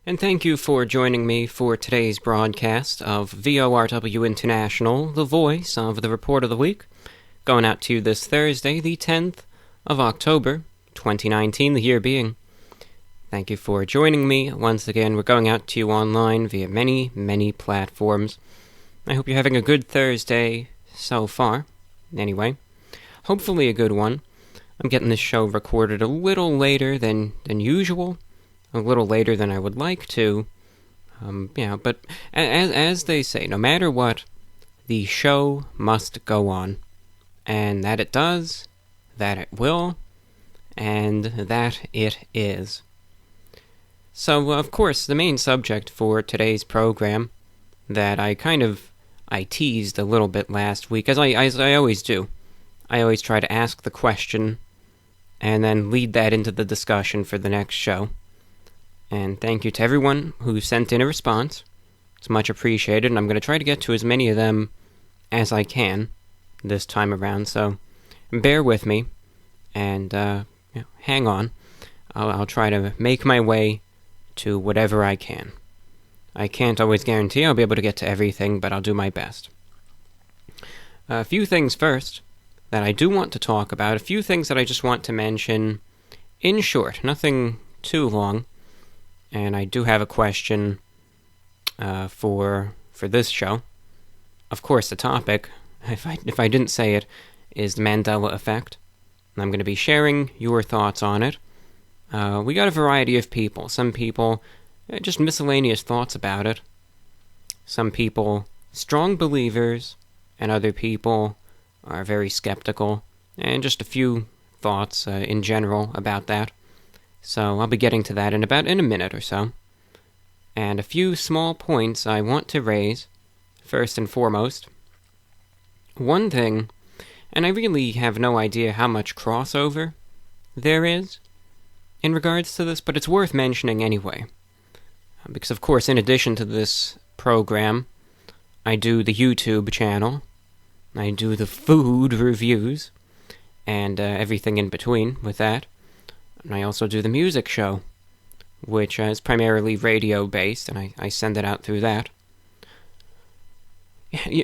And thank you for joining me for today's broadcast of VORW International, the voice of the Report of the Week, going out to you this Thursday, the 10th of October, 2019, the year being. Thank you for joining me. Once again, we're going out to you online via many, many platforms. I hope you're having a good Thursday so far. Anyway, hopefully a good one. I'm getting this show recorded a little later than usual. A little later than I would like to, but as they say, no matter what, the show must go on, and that it does, that it will, and that it is. So, of course, the main subject for today's program, that I teased a little bit last week, as I always do. I always try to ask the question, and then lead that into the discussion for the next show. And thank you to everyone who sent in a response. It's much appreciated, and I'm going to try to get to as many of them as I can this time around. So bear with me, and hang on. I'll try to make my way to whatever I can. I can't always guarantee I'll be able to get to everything, but I'll do my best. A few things first that I do want to talk about. A few things that I just want to mention in short. Nothing too long. And I do have a question for this show. Of course, the topic, if I didn't say it, is the Mandela Effect. And I'm going to be sharing your thoughts on it. We got a variety of people. Some people, just miscellaneous thoughts about it. Some people, strong believers, and other people are very skeptical. And just a few thoughts in general about that. So I'll be getting to that in a minute or so. And a few small points I want to raise, first and foremost. One thing, and I really have no idea how much crossover there is in regards to this, but it's worth mentioning anyway. Because, of course, in addition to this program, I do the YouTube channel, I do the food reviews, and everything in between with that. And I also do the music show, which is primarily radio-based, and I send it out through that.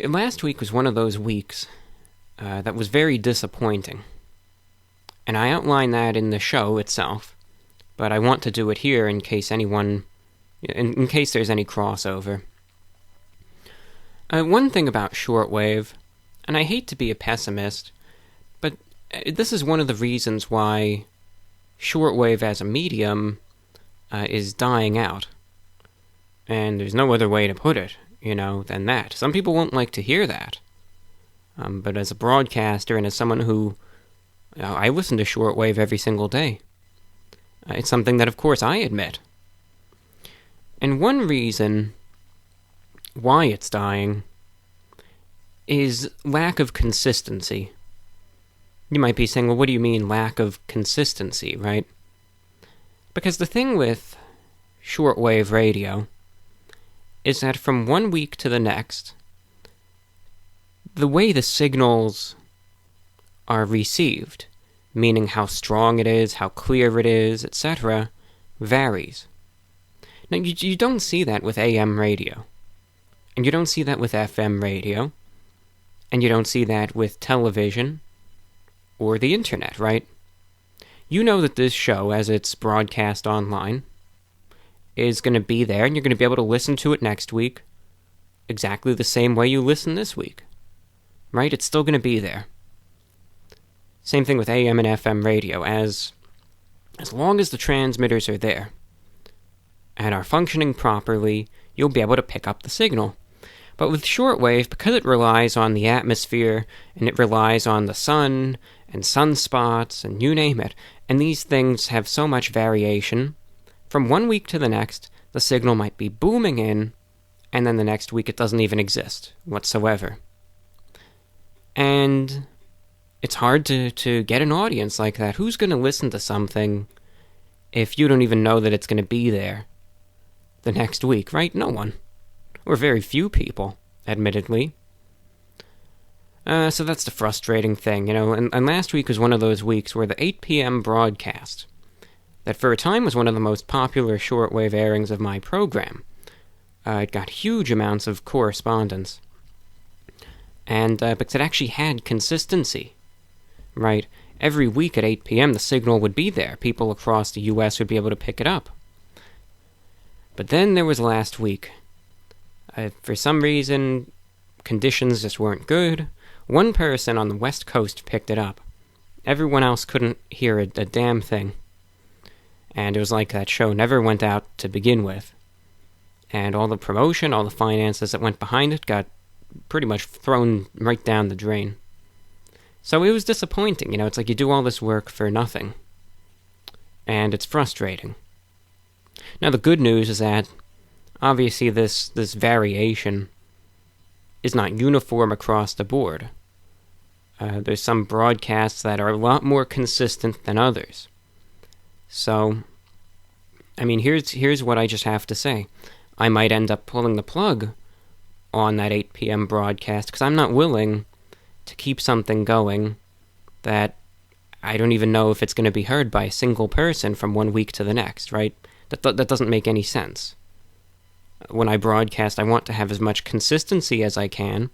Last week was one of those weeks that was very disappointing. And I outline that in the show itself, but I want to do it here in case in case there's any crossover. One thing about shortwave, and I hate to be a pessimist, but this is one of the reasons why shortwave as a medium is dying out. And there's no other way to put it, than that. Some people won't like to hear that. But as a broadcaster and as someone who... I listen to shortwave every single day. It's something that, of course, I admit. And one reason why it's dying is lack of consistency. You might be saying, well, what do you mean lack of consistency, right? Because the thing with shortwave radio is that from one week to the next, the way the signals are received, meaning how strong it is, how clear it is, etc., varies. Now, you don't see that with AM radio, and you don't see that with FM radio, and you don't see that with television, or the internet, right? You know that this show, as it's broadcast online, is going to be there, and you're going to be able to listen to it next week exactly the same way you listen this week, right? It's still going to be there. Same thing with AM and FM radio. As long as the transmitters are there and are functioning properly, you'll be able to pick up the signal. But with shortwave, because it relies on the atmosphere, and it relies on the sun, and sunspots, and you name it, and these things have so much variation, from one week to the next, the signal might be booming in, and then the next week it doesn't even exist whatsoever. And it's hard to get an audience like that. Who's going to listen to something if you don't even know that it's going to be there the next week, right? No one. Or very few people, admittedly. So that's the frustrating thing, and last week was one of those weeks where the 8 p.m. broadcast that for a time was one of the most popular shortwave airings of my program. It got huge amounts of correspondence. And because it actually had consistency, right? Every week at 8 p.m. the signal would be there. People across the U.S. would be able to pick it up. But then there was last week. For some reason, conditions just weren't good. One person on the West Coast picked it up. Everyone else couldn't hear a damn thing. And it was like that show never went out to begin with. And all the promotion, all the finances that went behind it got pretty much thrown right down the drain. So it was disappointing, it's like you do all this work for nothing. And it's frustrating. Now the good news is that, obviously this variation is not uniform across the board. There's some broadcasts that are a lot more consistent than others. So, here's what I just have to say. I might end up pulling the plug on that 8 p.m. broadcast, because I'm not willing to keep something going that I don't even know if it's going to be heard by a single person from one week to the next, right? That doesn't make any sense. When I broadcast, I want to have as much consistency as I can,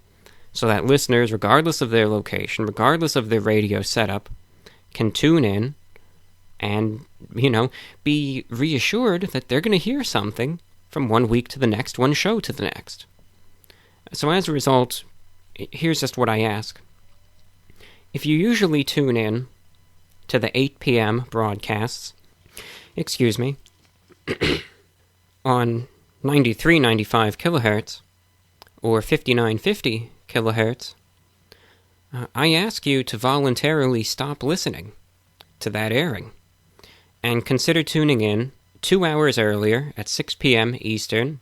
so that listeners, regardless of their location, regardless of their radio setup, can tune in and, be reassured that they're going to hear something from one week to the next, one show to the next. So as a result, here's just what I ask. If you usually tune in to the 8 p.m. broadcasts, on 9395 kilohertz, or 5950 kilohertz, I ask you to voluntarily stop listening to that airing, and consider tuning in 2 hours earlier at 6 p.m. Eastern.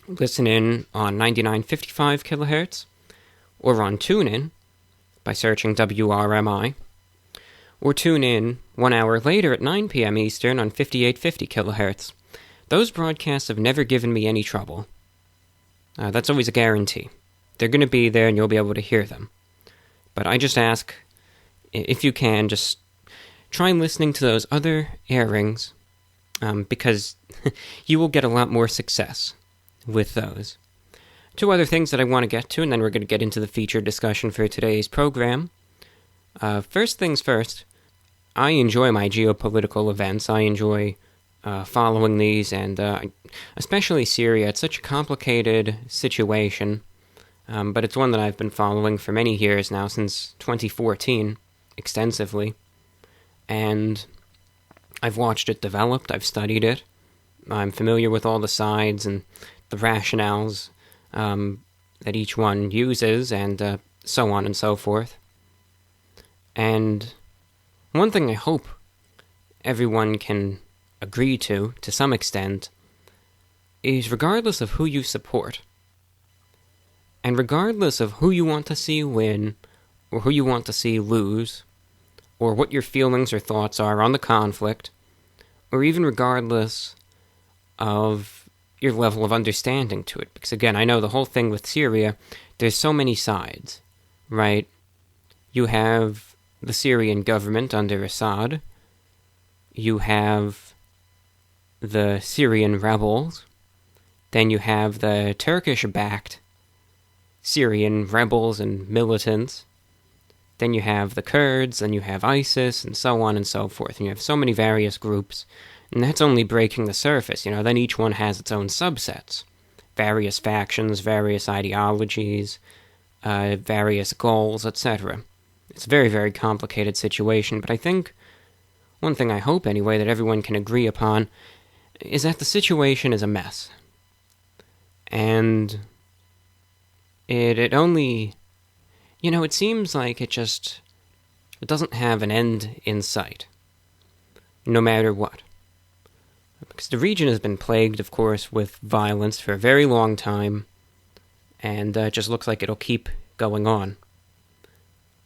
Listen in on 9955 kilohertz, or on TuneIn by searching WRMI, or tune in 1 hour later at 9 p.m. Eastern on 5850 kilohertz. Those broadcasts have never given me any trouble. That's always a guarantee. They're going to be there and you'll be able to hear them. But I just ask, if you can, just try listening to those other airings, because you will get a lot more success with those. 2 other things that I want to get to, and then we're going to get into the featured discussion for today's program. First things first, I enjoy my geopolitical events. I enjoy following these, and especially Syria. It's such a complicated situation, but it's one that I've been following for many years now, since 2014, extensively. And I've watched it develop, I've studied it, I'm familiar with all the sides and the rationales that each one uses, and so on and so forth. And one thing I hope everyone can agree to some extent, is regardless of who you support, and regardless of who you want to see win, or who you want to see lose, or what your feelings or thoughts are on the conflict, or even regardless of your level of understanding to it. Because again, I know the whole thing with Syria, there's so many sides, right? You have the Syrian government under Assad, you have the Syrian rebels, then you have the Turkish-backed Syrian rebels and militants, then you have the Kurds, then you have ISIS, and so on and so forth. And you have so many various groups, and that's only breaking the surface. Then each one has its own subsets. Various factions, various ideologies, various goals, etc. It's a very, very complicated situation, but I think, one thing I hope anyway, that everyone can agree upon, is that the situation is a mess. And it only, it seems like it doesn't have an end in sight, no matter what. Because the region has been plagued, of course, with violence for a very long time, and it just looks like it'll keep going on.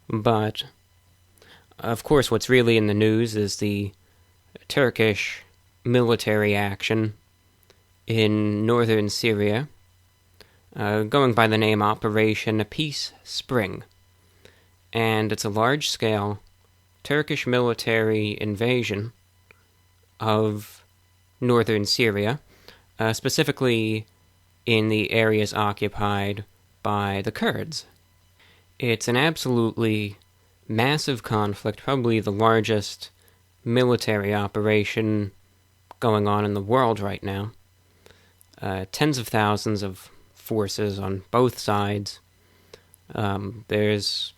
But, of course, what's really in the news is the Turkish military action in northern Syria, going by the name Operation Peace Spring. And it's a large-scale Turkish military invasion of northern Syria, specifically in the areas occupied by the Kurds. It's an absolutely massive conflict, probably the largest military operation going on in the world right now. Tens of thousands of forces on both sides. There's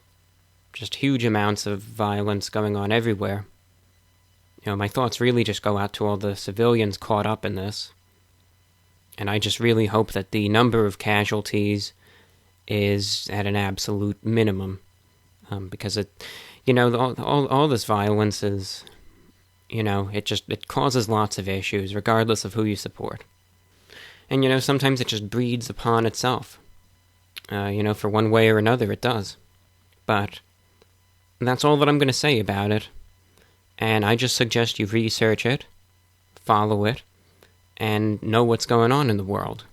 just huge amounts of violence going on everywhere. My thoughts really just go out to all the civilians caught up in this. And I just really hope that the number of casualties is at an absolute minimum. Because all this violence is, it causes lots of issues, regardless of who you support. And, sometimes it just breeds upon itself. For one way or another it does. But that's all that I'm going to say about it. And I just suggest you research it, follow it, and know what's going on in the world.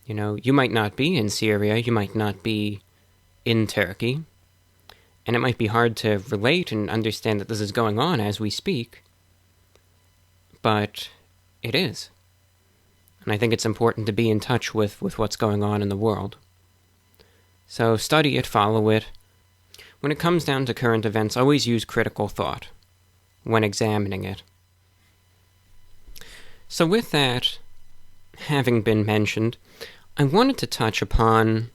You might not be in Syria, you might not be in Turkey, and it might be hard to relate and understand that this is going on as we speak, but it is. And I think it's important to be in touch with what's going on in the world. So study it, follow it. When it comes down to current events, always use critical thought when examining it. So with that having been mentioned, I wanted to touch upon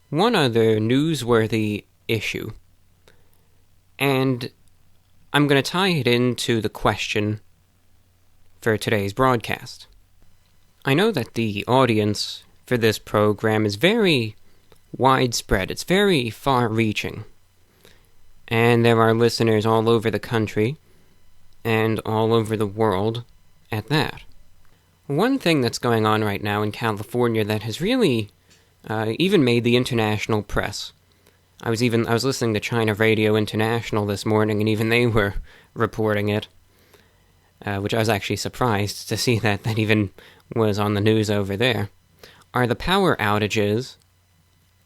one other newsworthy issue. And I'm going to tie it into the question for today's broadcast. I know that the audience for this program is very widespread. It's very far-reaching. And there are listeners all over the country and all over the world at that. One thing that's going on right now in California that has really even made the international press. I was listening to China Radio International this morning, and even they were reporting it, which I was actually surprised to see that even was on the news over there, are the power outages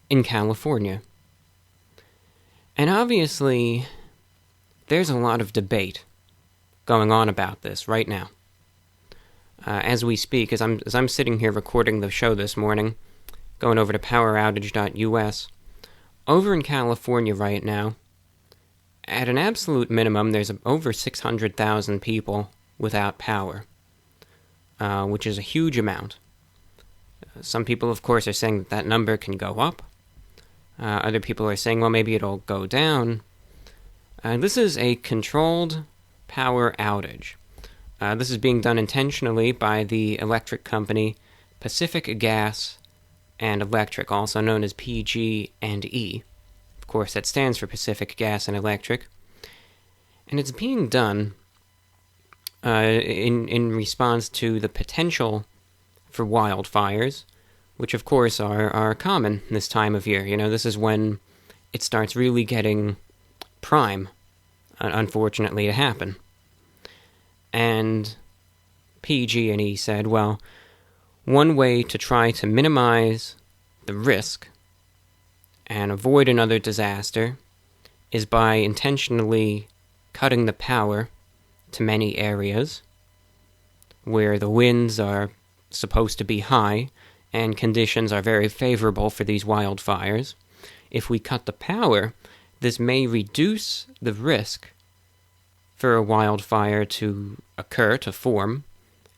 in California. And obviously, there's a lot of debate going on about this right now. As we speak, as I'm sitting here recording the show this morning, going over to poweroutage.us, over in California right now, at an absolute minimum, there's over 600,000 people without power, which is a huge amount. Some people, of course, are saying that number can go up. Other people are saying, well, maybe it'll go down. This is a controlled power outage. This is being done intentionally by the electric company Pacific Gas and Electric, also known as PG&E. Of course, that stands for Pacific Gas and Electric. And it's being done in response to the potential for wildfires, which of course are common this time of year. This is when it starts really getting prime, unfortunately, to happen. And PG&E said, well, one way to try to minimize the risk and avoid another disaster is by intentionally cutting the power to many areas where the winds are supposed to be high and conditions are very favorable for these wildfires. If we cut the power, this may reduce the risk for a wildfire to occur, to form,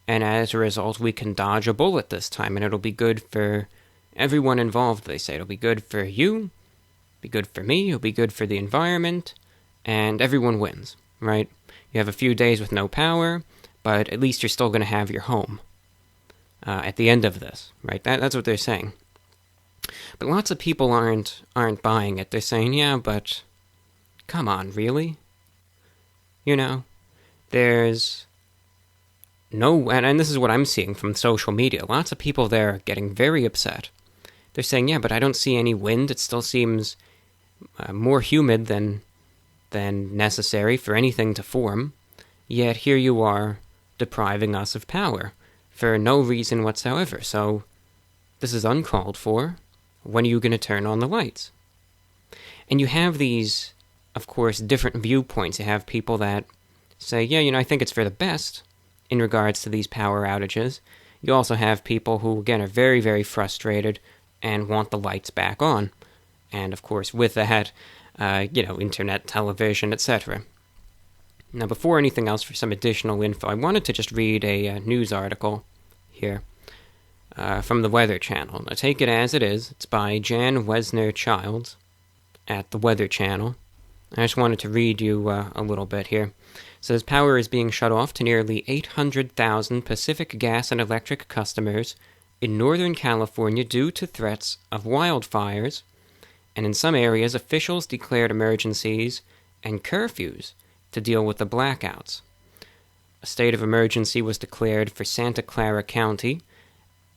and as a result we can dodge a bullet this time, and it'll be good for everyone involved, they say. It'll be good for you, be good for me, it'll be good for the environment, and everyone wins, right? You have a few days with no power, but at least you're still going to have your home at the end of this, right? That's what they're saying. But lots of people aren't buying it. They're saying, yeah, but come on, really? There's no, and this is what I'm seeing from social media, lots of people there are getting very upset. They're saying, yeah, but I don't see any wind. It still seems more humid than necessary for anything to form. Yet here you are depriving us of power for no reason whatsoever. So this is uncalled for. When are you going to turn on the lights? And you have these, of course, different viewpoints. You have people that say, yeah, I think it's for the best in regards to these power outages. You also have people who, again, are very, very frustrated and want the lights back on. And, of course, with that, internet, television, etc. Now, before anything else, for some additional info, I wanted to just read a news article here from the Weather Channel. Now, take it as it is. It's by Jan Wesner-Childs at the Weather Channel. I just wanted to read you a little bit here. It says, power is being shut off to nearly 800,000 Pacific Gas and Electric customers in Northern California due to threats of wildfires, and in some areas officials declared emergencies and curfews to deal with the blackouts. A state of emergency was declared for Santa Clara County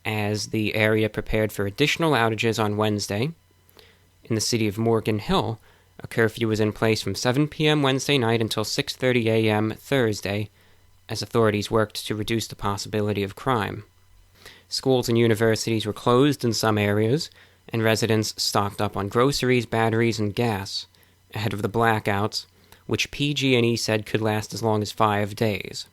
as the area prepared for additional outages on Wednesday. In the city of Morgan Hill, a curfew was in place from 7 p.m. Wednesday night until 6:30 a.m. Thursday, as authorities worked to reduce the possibility of crime. Schools and universities were closed in some areas, and residents stocked up on groceries, batteries, and gas ahead of the blackouts, which PG&E said could last as long as 5 days.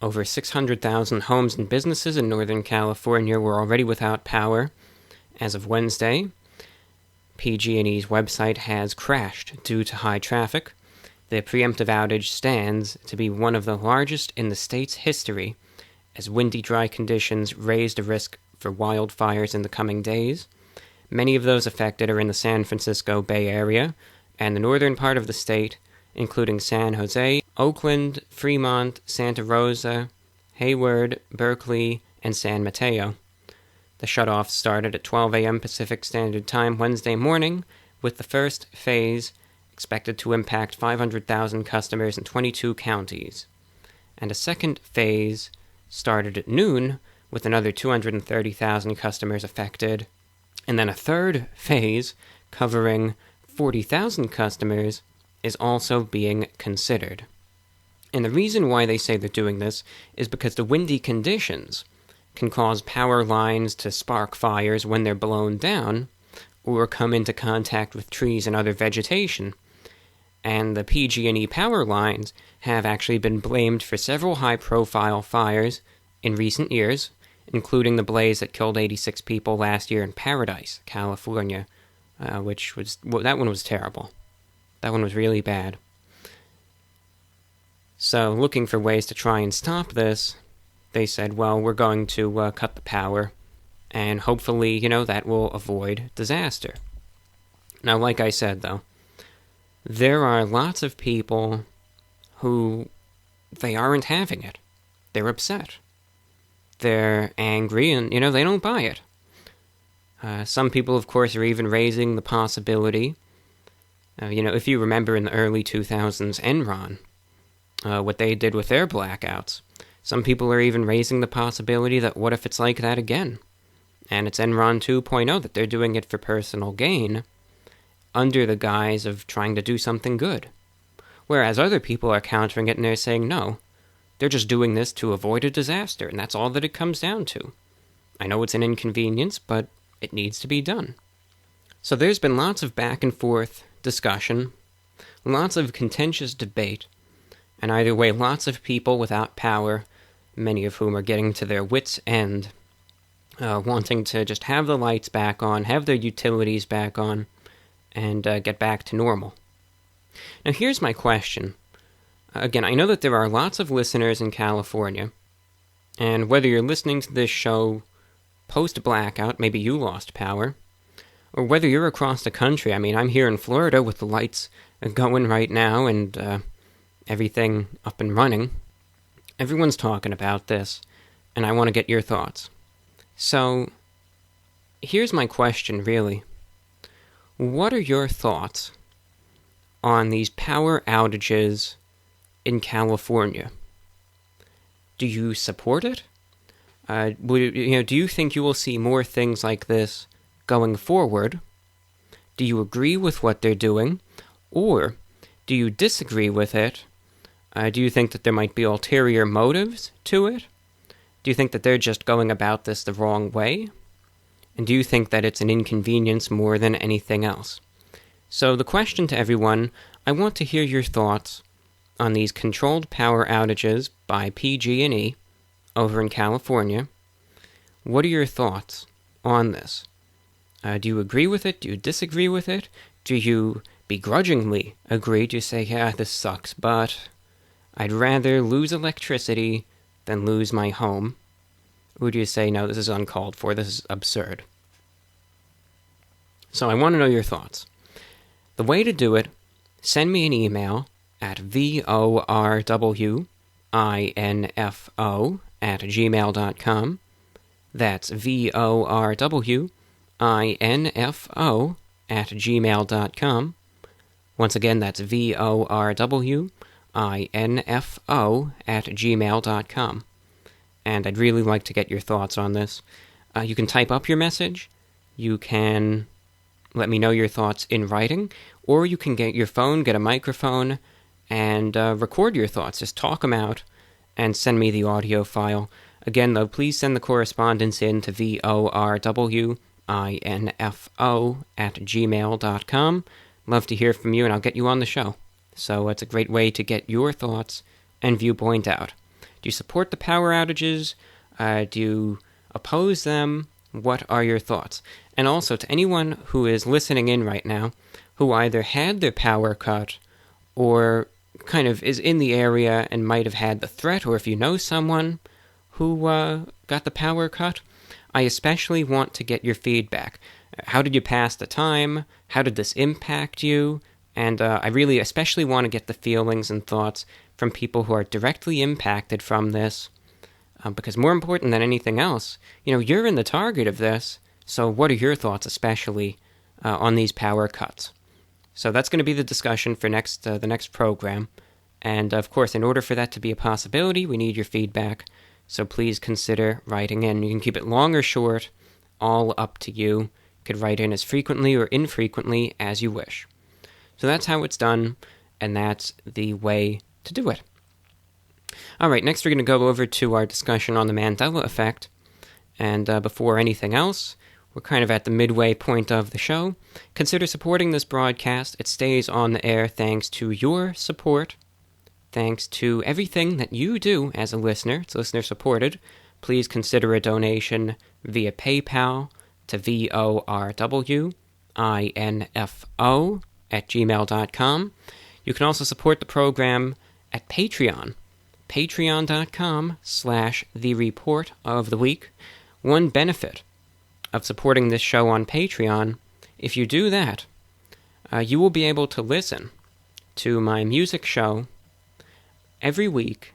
Over 600,000 homes and businesses in Northern California were already without power as of Wednesday. PG&E's website has crashed due to high traffic. The preemptive outage stands to be one of the largest in the state's history, as windy, dry conditions raised a risk for wildfires in the coming days. Many of those affected are in the San Francisco Bay Area and the northern part of the state, including San Jose, Oakland, Fremont, Santa Rosa, Hayward, Berkeley, and San Mateo. The shutoff started at 12 a.m. Pacific Standard Time Wednesday morning, with the first phase expected to impact 500,000 customers in 22 counties. And a second phase started at noon, with another 230,000 customers affected. And then a third phase, covering 40,000 customers, is also being considered. And the reason why they say they're doing this is because the windy conditions can cause power lines to spark fires when they're blown down or come into contact with trees and other vegetation. And the PG&E power lines have actually been blamed for several high-profile fires in recent years, including the blaze that killed 86 people last year in Paradise, California, that one was terrible. That one was really bad. So, looking for ways to try and stop this, they said, well, we're going to cut the power, and hopefully, that will avoid disaster. Now, like I said, though, there are lots of people who, they aren't having it. They're upset. They're angry, and, they don't buy it. Some people, of course, are even raising the possibility, if you remember in the early 2000s, Enron, what they did with their blackouts, some people are even raising the possibility that what if it's like that again? And it's Enron 2.0, that they're doing it for personal gain, under the guise of trying to do something good. Whereas other people are countering it and they're saying, no, they're just doing this to avoid a disaster, and that's all that it comes down to. I know it's an inconvenience, but it needs to be done. So there's been lots of back and forth discussion, lots of contentious debate, and either way, lots of people without power, many of whom are getting to their wits' end, wanting to just have the lights back on, have their utilities back on, and get back to normal. Now here's my question. Again, I know that there are lots of listeners in California, and whether you're listening to this show post-blackout, maybe you lost power, or whether you're across the country, I'm here in Florida with the lights going right now and everything up and running. Everyone's talking about this, and I want to get your thoughts. So, here's my question, really. What are your thoughts on these power outages in California? Do you support it? Do you think you will see more things like this going forward? Do you agree with what they're doing? Or do you disagree with it? Do you think that there might be ulterior motives to it? Do you think that they're just going about this the wrong way? And do you think that it's an inconvenience more than anything else? So the question to everyone, I want to hear your thoughts on these controlled power outages by PG&E over in California. What are your thoughts on this? Do you agree with it? Do you disagree with it? Do you begrudgingly agree? Do you say, yeah, this sucks, but I'd rather lose electricity than lose my home? Or do you say, no, this is uncalled for, this is absurd? So I want to know your thoughts. The way to do it, send me an email at vorwinfo@gmail.com. That's vorwinfo@gmail.com. Once again, that's vorwinfo@gmail.com. And I'd really like to get your thoughts on this. You can type up your message. You can let me know your thoughts in writing. Or you can get your phone, get a microphone, and record your thoughts. Just talk them out and send me the audio file. Again, though, please send the correspondence in to vorwinfo@gmail.com. Love to hear from you, and I'll get you on the show. So it's a great way to get your thoughts and viewpoint out. Do you support the power outages? Do you oppose them? What are your thoughts? And also, to anyone who is listening in right now, who either had their power cut or kind of is in the area and might have had the threat, or if you know someone who got the power cut, I especially want to get your feedback. How did you pass the time? How did this impact you? And I really especially want to get the feelings and thoughts from people who are directly impacted from this, because more important than anything else, you're in the target of this, so what are your thoughts especially on these power cuts? So that's going to be the discussion for the next program, and of course, in order for that to be a possibility, we need your feedback, so please consider writing in. You can keep it long or short, all up to you. You could write in as frequently or infrequently as you wish. So that's how it's done, and that's the way to do it. Alright, next we're going to go over to our discussion on the Mandela Effect, and before anything else, we're kind of at the midway point of the show. Consider supporting this broadcast. It stays on the air thanks to your support, thanks to everything that you do as a listener. It's listener-supported. Please consider a donation via PayPal to vorwinfo@gmail.com. You can also support the program at Patreon, patreon.com/thereportoftheweek. One benefit of supporting this show on Patreon, if you do that, you will be able to listen to my music show every week,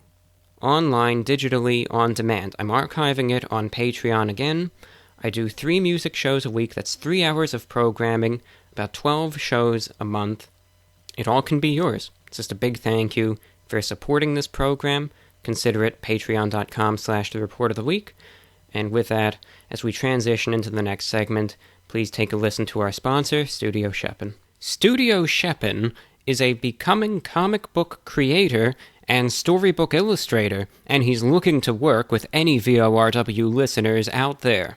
online, digitally, on demand. I'm archiving it on Patreon again. I do 3 music shows a week. That's 3 hours of programming, about 12 shows a month. It all can be yours. It's just a big thank you for supporting this program. Consider it patreon.com/thereportoftheweek. And with that, as we transition into the next segment, please take a listen to our sponsor, Studio Shepin. Studio Shepin is a becoming comic book creator and storybook illustrator, and he's looking to work with any VORW listeners out there.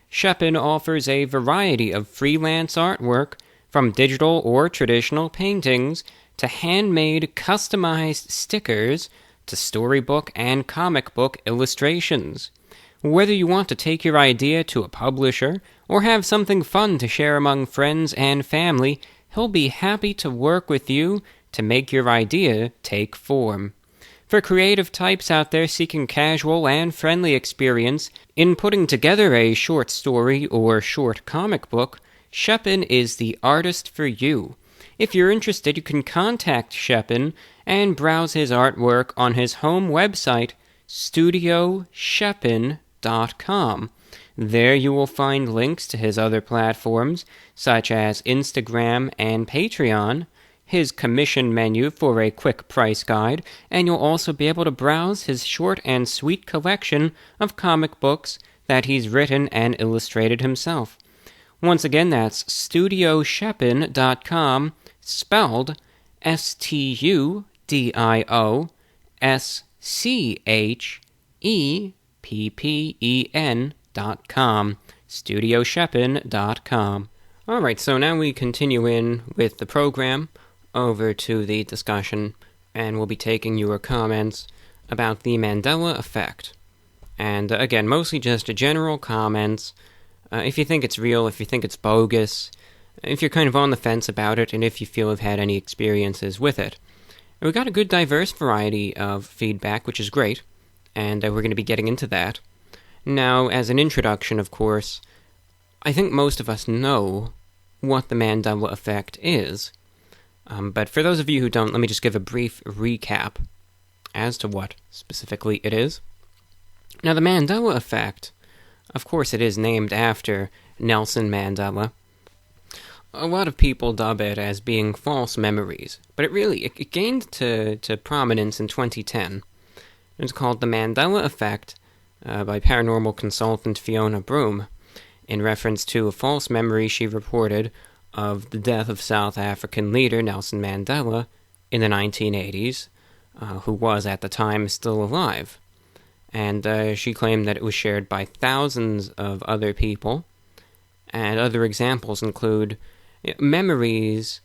Shepin offers a variety of freelance artwork, from digital or traditional paintings to handmade customized stickers to storybook and comic book illustrations. Whether you want to take your idea to a publisher or have something fun to share among friends and family, he'll be happy to work with you to make your idea take form. For creative types out there seeking casual and friendly experience in putting together a short story or short comic book, Shepin is the artist for you. If you're interested, you can contact Shepin and browse his artwork on his home website, studioshepin.com. There you will find links to his other platforms, such as Instagram and Patreon, his commission menu for a quick price guide, and you'll also be able to browse his short and sweet collection of comic books that he's written and illustrated himself. Once again, that's studioshepin.com, spelled studiosheppen.com, studioshepin.com. Alright, so now we continue in with the program over to the discussion, and we'll be taking your comments about the Mandela Effect. And again, mostly just general comments. If you think it's real, if you think it's bogus, if you're kind of on the fence about it, and if you feel you've had any experiences with it. And we got a good diverse variety of feedback, which is great, and we're going to be getting into that. Now, as an introduction, of course, I think most of us know what the Mandela Effect is. But for those of you who don't, let me just give a brief recap as to what specifically it is. Now, the Mandela Effect, of course, it is named after Nelson Mandela. A lot of people dub it as being false memories, but it gained to prominence in 2010. It's called the Mandela Effect by paranormal consultant Fiona Broom, in reference to a false memory she reported of the death of South African leader Nelson Mandela in the 1980s, who was at the time still alive. And she claimed that it was shared by thousands of other people, and other examples include memories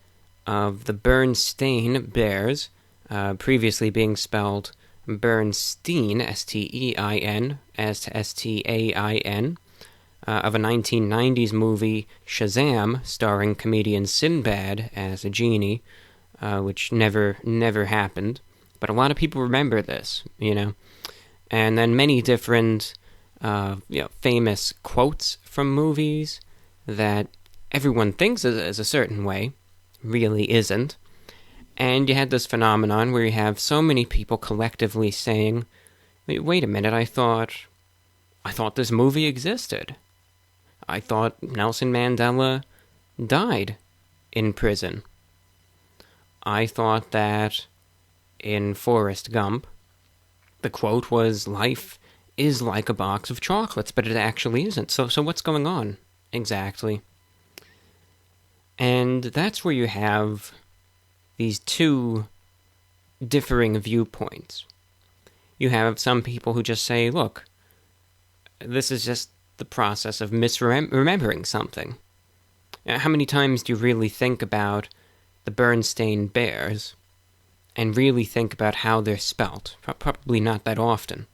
of the Bernstein Bears, previously being spelled Bernstein, S-T-E-I-N, as to S-T-A-I-N, of a 1990s movie, Shazam, starring comedian Sinbad as a genie, which never happened. But a lot of people remember this, And then many different famous quotes from movies that everyone thinks is a certain way, really isn't. And you had this phenomenon where you have so many people collectively saying, wait a minute, I thought this movie existed. I thought Nelson Mandela died in prison. I thought that in Forrest Gump, the quote was, life is like a box of chocolates, but it actually isn't. So what's going on exactly? And that's where you have these two differing viewpoints. You have some people who just say, look, this is just the process of misremembering something. How many times do you really think about the Bernstein Bears and really think about how they're spelt? Probably not that often.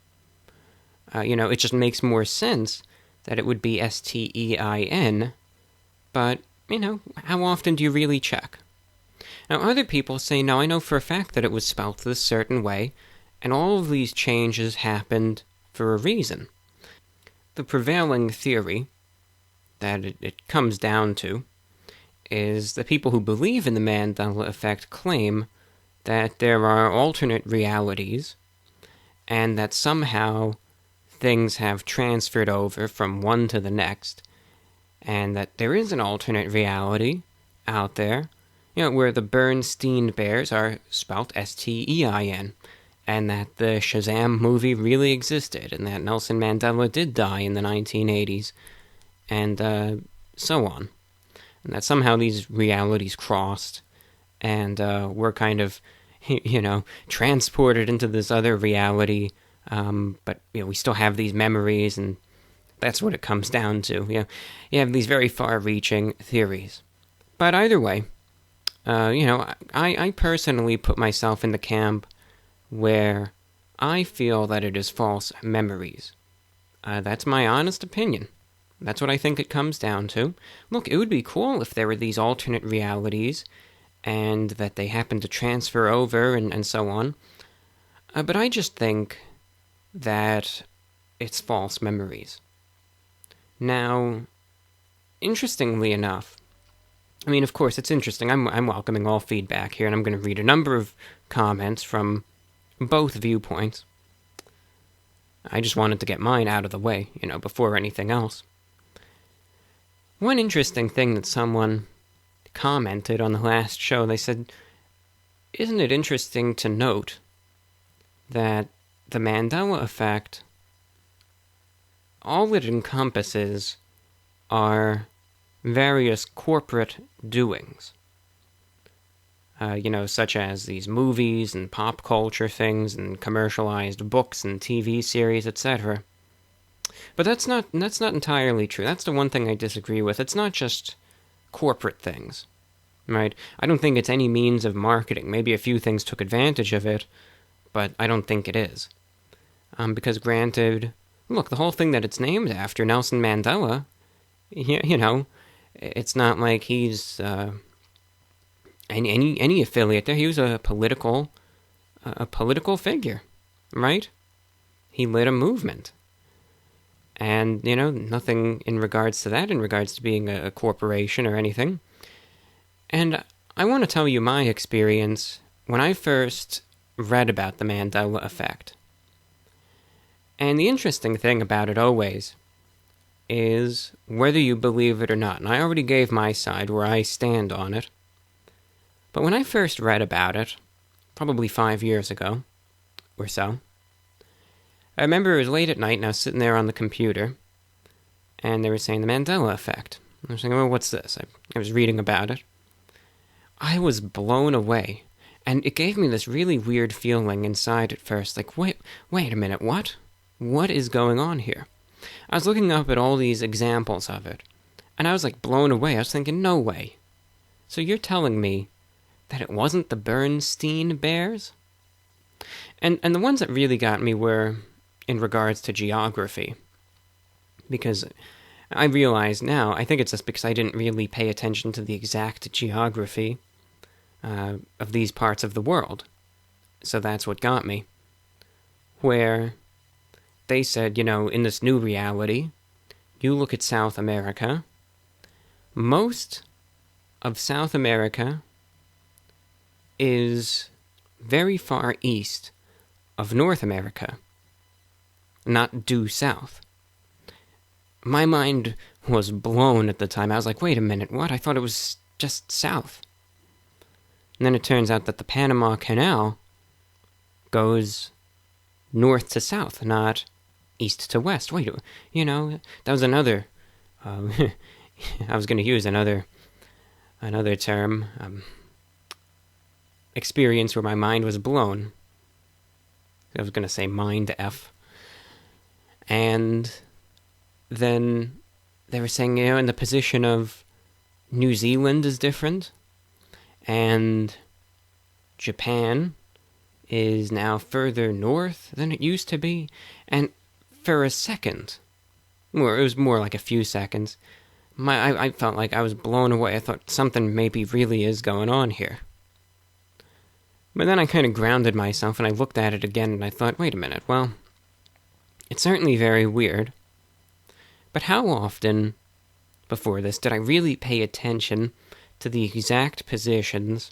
It just makes more sense that it would be S-T-E-I-N, but, how often do you really check? Now, other people say, no, I know for a fact that it was spelt this certain way, and all of these changes happened for a reason. The prevailing theory that it comes down to is the people who believe in the Mandela Effect claim that there are alternate realities and that somehow things have transferred over from one to the next, and that there is an alternate reality out there, where the Bernstein Bears are spelt S-T-E-I-N, and that the Shazam movie really existed, and that Nelson Mandela did die in the 1980s, and so on. And that somehow these realities crossed, and were kind of, transported into this other reality, but, we still have these memories, and that's what it comes down to. You have these very far-reaching theories. But either way, I personally put myself in the camp where I feel that it is false memories. That's my honest opinion. That's what I think it comes down to. Look, it would be cool if there were these alternate realities and that they happen to transfer over and so on. But I just think that it's false memories. Now, interestingly enough, of course, it's interesting. I'm welcoming all feedback here, and I'm going to read a number of comments from both viewpoints. I just wanted to get mine out of the way, before anything else. One interesting thing that someone commented on the last show, they said, isn't it interesting to note that the Mandela Effect, all it encompasses are various corporate doings. Such as these movies and pop culture things and commercialized books and TV series, etc. But that's not entirely true. That's the one thing I disagree with. It's not just corporate things, right? I don't think it's any means of marketing. Maybe a few things took advantage of it, but I don't think it is. Because granted, look, the whole thing that it's named after, Nelson Mandela, you know, it's not like he's any affiliate there. He was a political figure, right? He led a movement. And, you know, nothing in regards to that, in regards to being a corporation or anything. And I want to tell you my experience when I first read about the Mandela Effect. And the interesting thing about it always is whether you believe it or not. And I already gave my side where I stand on it. But when I first read about it, probably 5 years ago or so, I remember it was late at night and I was sitting there on the computer and they were saying the Mandela Effect. I was saying, well, what's this? I was reading about it. I was blown away. And it gave me this really weird feeling inside at first. Like, wait a minute, what? What is going on here? I was looking up at all these examples of it. And I was like blown away. I was thinking, no way. So you're telling me that it wasn't the Bernstein Bears? And the ones that really got me were in regards to geography. Because I realize now, I think it's just because I didn't really pay attention to the exact geography of these parts of the world. So that's what got me. Where they said, you know, in this new reality, you look at South America, most of South America is very far east of North America, not due south. My mind was blown at the time. I was like, wait a minute, what? I thought it was just south. And then it turns out that the Panama Canal goes north to south, not east to west. Wait, you know, that was another, I was going to use another term, experience where my mind was blown. I was going to say mind F. And then they were saying, you know, in the position of New Zealand is different, and Japan is now further north than it used to be. And for a second, or it was more like a few seconds, I felt like I was blown away. I thought something maybe really is going on here. But then I kind of grounded myself and I looked at it again and I thought, wait a minute, well, it's certainly very weird. But how often before this did I really pay attention to the exact positions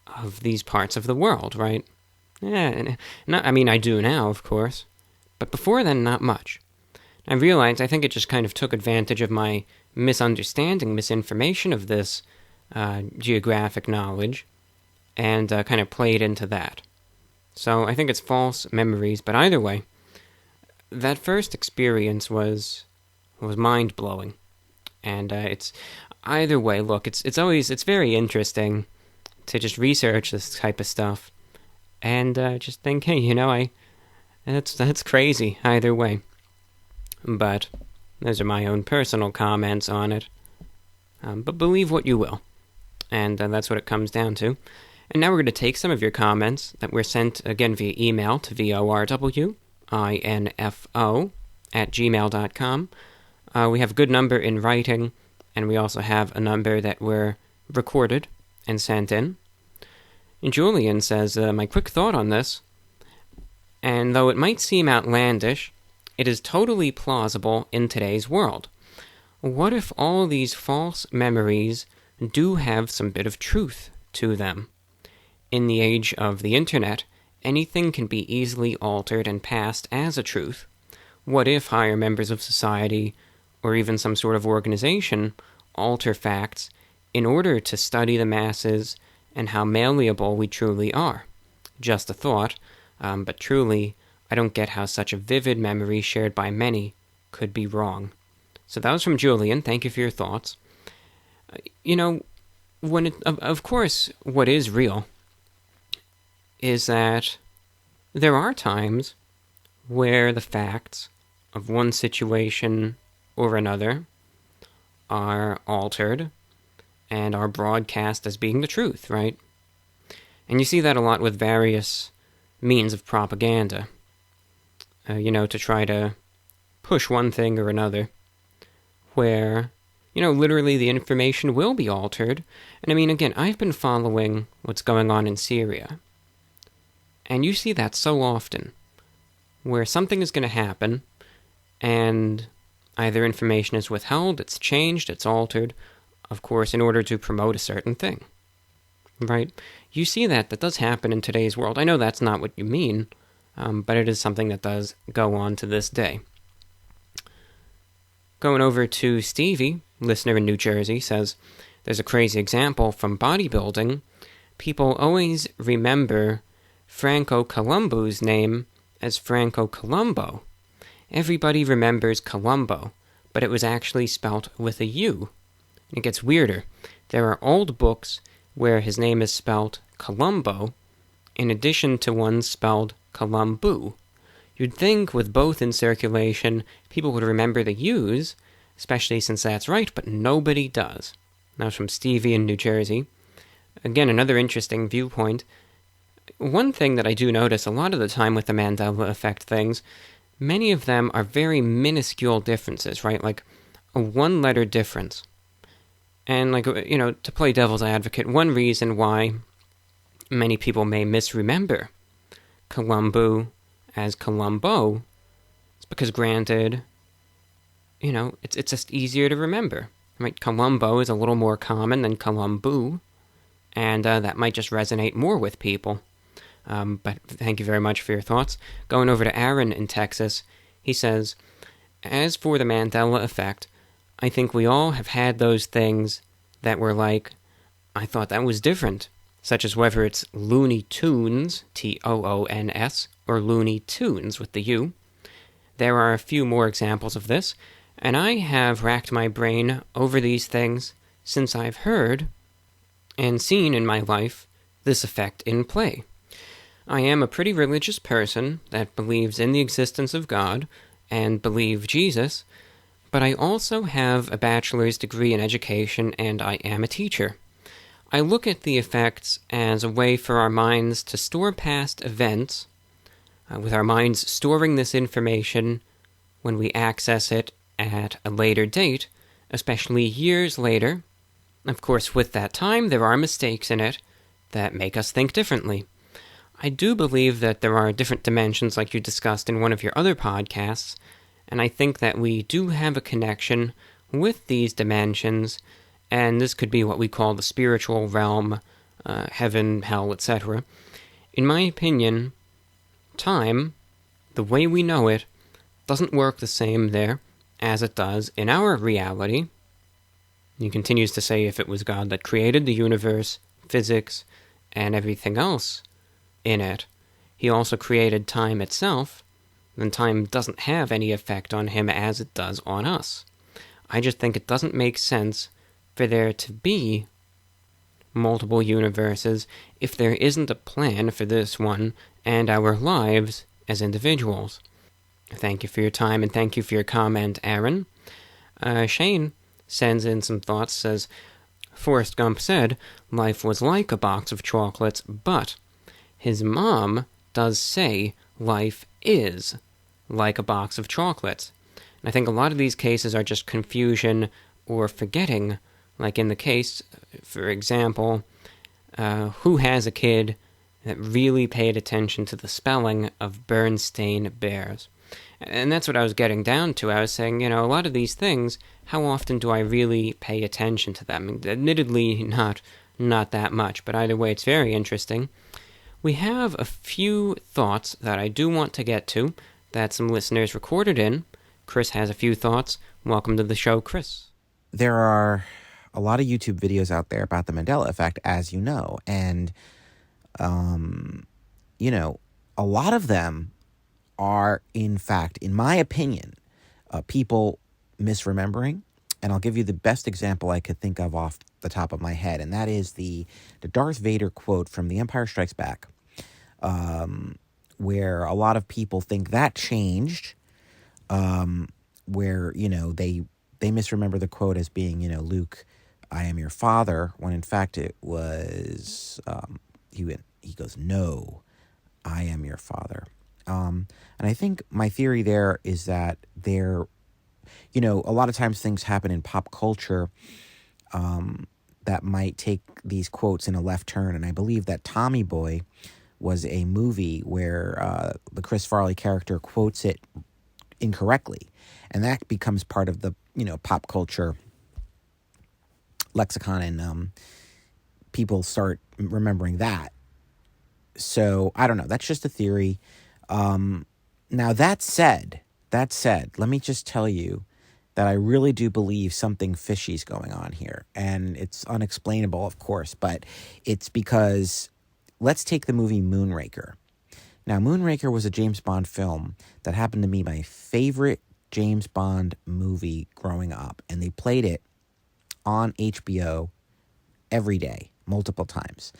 of these parts of the world, right? Yeah, I do now, of course. But before then, not much. I realized I think it just kind of took advantage of my misinformation of this geographic knowledge and kind of played into that. So I think it's false memories, but either way, that first experience was mind-blowing. And it's either way, look, it's very interesting to just research this type of stuff and just think, hey, you know, that's crazy either way. But those are my own personal comments on it. But believe what you will. And that's what it comes down to. And now we're going to take some of your comments that were sent, again, via email to VORWINFO@gmail.com. We have a good number in writing, and we also have a number that were recorded and sent in. And Julian says, my quick thought on this, and though it might seem outlandish, it is totally plausible in today's world. What if all these false memories do have some bit of truth to them? In the age of the internet, anything can be easily altered and passed as a truth. What if higher members of society, or even some sort of organization, alter facts in order to study the masses and how malleable we truly are? Just a thought, but truly, I don't get how such a vivid memory shared by many could be wrong. So that was from Julian. Thank you for your thoughts. You know, of course, what is real is that there are times where the facts of one situation or another are altered and are broadcast as being the truth, right? And you see that a lot with various means of propaganda. to try to push one thing or another, where, literally the information will be altered. And I mean, again, I've been following what's going on in Syria, and you see that so often, where something is going to happen, and either information is withheld, it's changed, it's altered, of course, in order to promote a certain thing. Right? You see that does happen in today's world. I know that's not what you mean, but it is something that does go on to this day. Going over to Stevie, listener in New Jersey, says, there's a crazy example from bodybuilding. People always remember Franco Columbu's name as Franco Columbo. Everybody remembers Columbo, but it was actually spelt with a U. It gets weirder. There are old books where his name is spelled Columbo, in addition to one spelled Columbu. You'd think with both in circulation, people would remember the U's, especially since that's right, but nobody does. That was from Stevie in New Jersey. Again, another interesting viewpoint. One thing that I do notice a lot of the time with the Mandela Effect things, many of them are very minuscule differences, right? Like a one-letter difference. And, to play devil's advocate, one reason why many people may misremember Columbu as Columbo is because, granted, it's just easier to remember, right? Columbo is a little more common than Columbu, and that might just resonate more with people. But thank you very much for your thoughts. Going over to Aaron in Texas, he says, as for the Mandela Effect, I think we all have had those things that were like, I thought that was different, such as whether it's Looney Tunes, Toons, or Looney Tunes with the U. There are a few more examples of this, and I have racked my brain over these things since I've heard and seen in my life this effect in play. I am a pretty religious person that believes in the existence of God and believe Jesus, but I also have a bachelor's degree in education and I am a teacher. I look at the effects as a way for our minds to store past events, with our minds storing this information when we access it at a later date, especially years later. Of course, with that time, there are mistakes in it that make us think differently. I do believe that there are different dimensions like you discussed in one of your other podcasts, and I think that we do have a connection with these dimensions, and this could be what we call the spiritual realm, heaven, hell, etc. In my opinion, time, the way we know it, doesn't work the same there as it does in our reality. He continues to say if it was God that created the universe, physics, and everything else in it, he also created time itself, then time doesn't have any effect on him as it does on us. I just think it doesn't make sense for there to be multiple universes if there isn't a plan for this one and our lives as individuals. Thank you for your time and thank you for your comment, Aaron. Shane sends in some thoughts, says, Forrest Gump said life was like a box of chocolates, but his mom does say life is like a box of chocolates. And I think a lot of these cases are just confusion or forgetting, like in the case, for example, who has a kid that really paid attention to the spelling of Bernstein Bears? And that's what I was getting down to. I was saying, a lot of these things, how often do I really pay attention to them? Admittedly, not that much, but either way, it's very interesting. We have a few thoughts that I do want to get to that some listeners recorded in. Chris has a few thoughts. Welcome to the show, Chris. There are a lot of YouTube videos out there about the Mandela Effect, as you know, and, a lot of them are, in fact, in my opinion, people misremembering. And I'll give you the best example I could think of off the top of my head, and that is the Darth Vader quote from The Empire Strikes Back, where a lot of people think that changed, where, they misremember the quote as being, Luke, I am your father, when in fact it was, he goes, no, I am your father. And I think my theory there is that a lot of times things happen in pop culture that might take these quotes in a left turn. And I believe that Tommy Boy was a movie where the Chris Farley character quotes it incorrectly. And that becomes part of the, pop culture lexicon, and people start remembering that. So, I don't know. That's just a theory. Now, that said, let me just tell you that I really do believe something fishy's going on here. And it's unexplainable, of course, but it's because, let's take the movie Moonraker. Now, Moonraker was a James Bond film that happened to be my favorite James Bond movie growing up. And they played it on HBO every day, multiple times,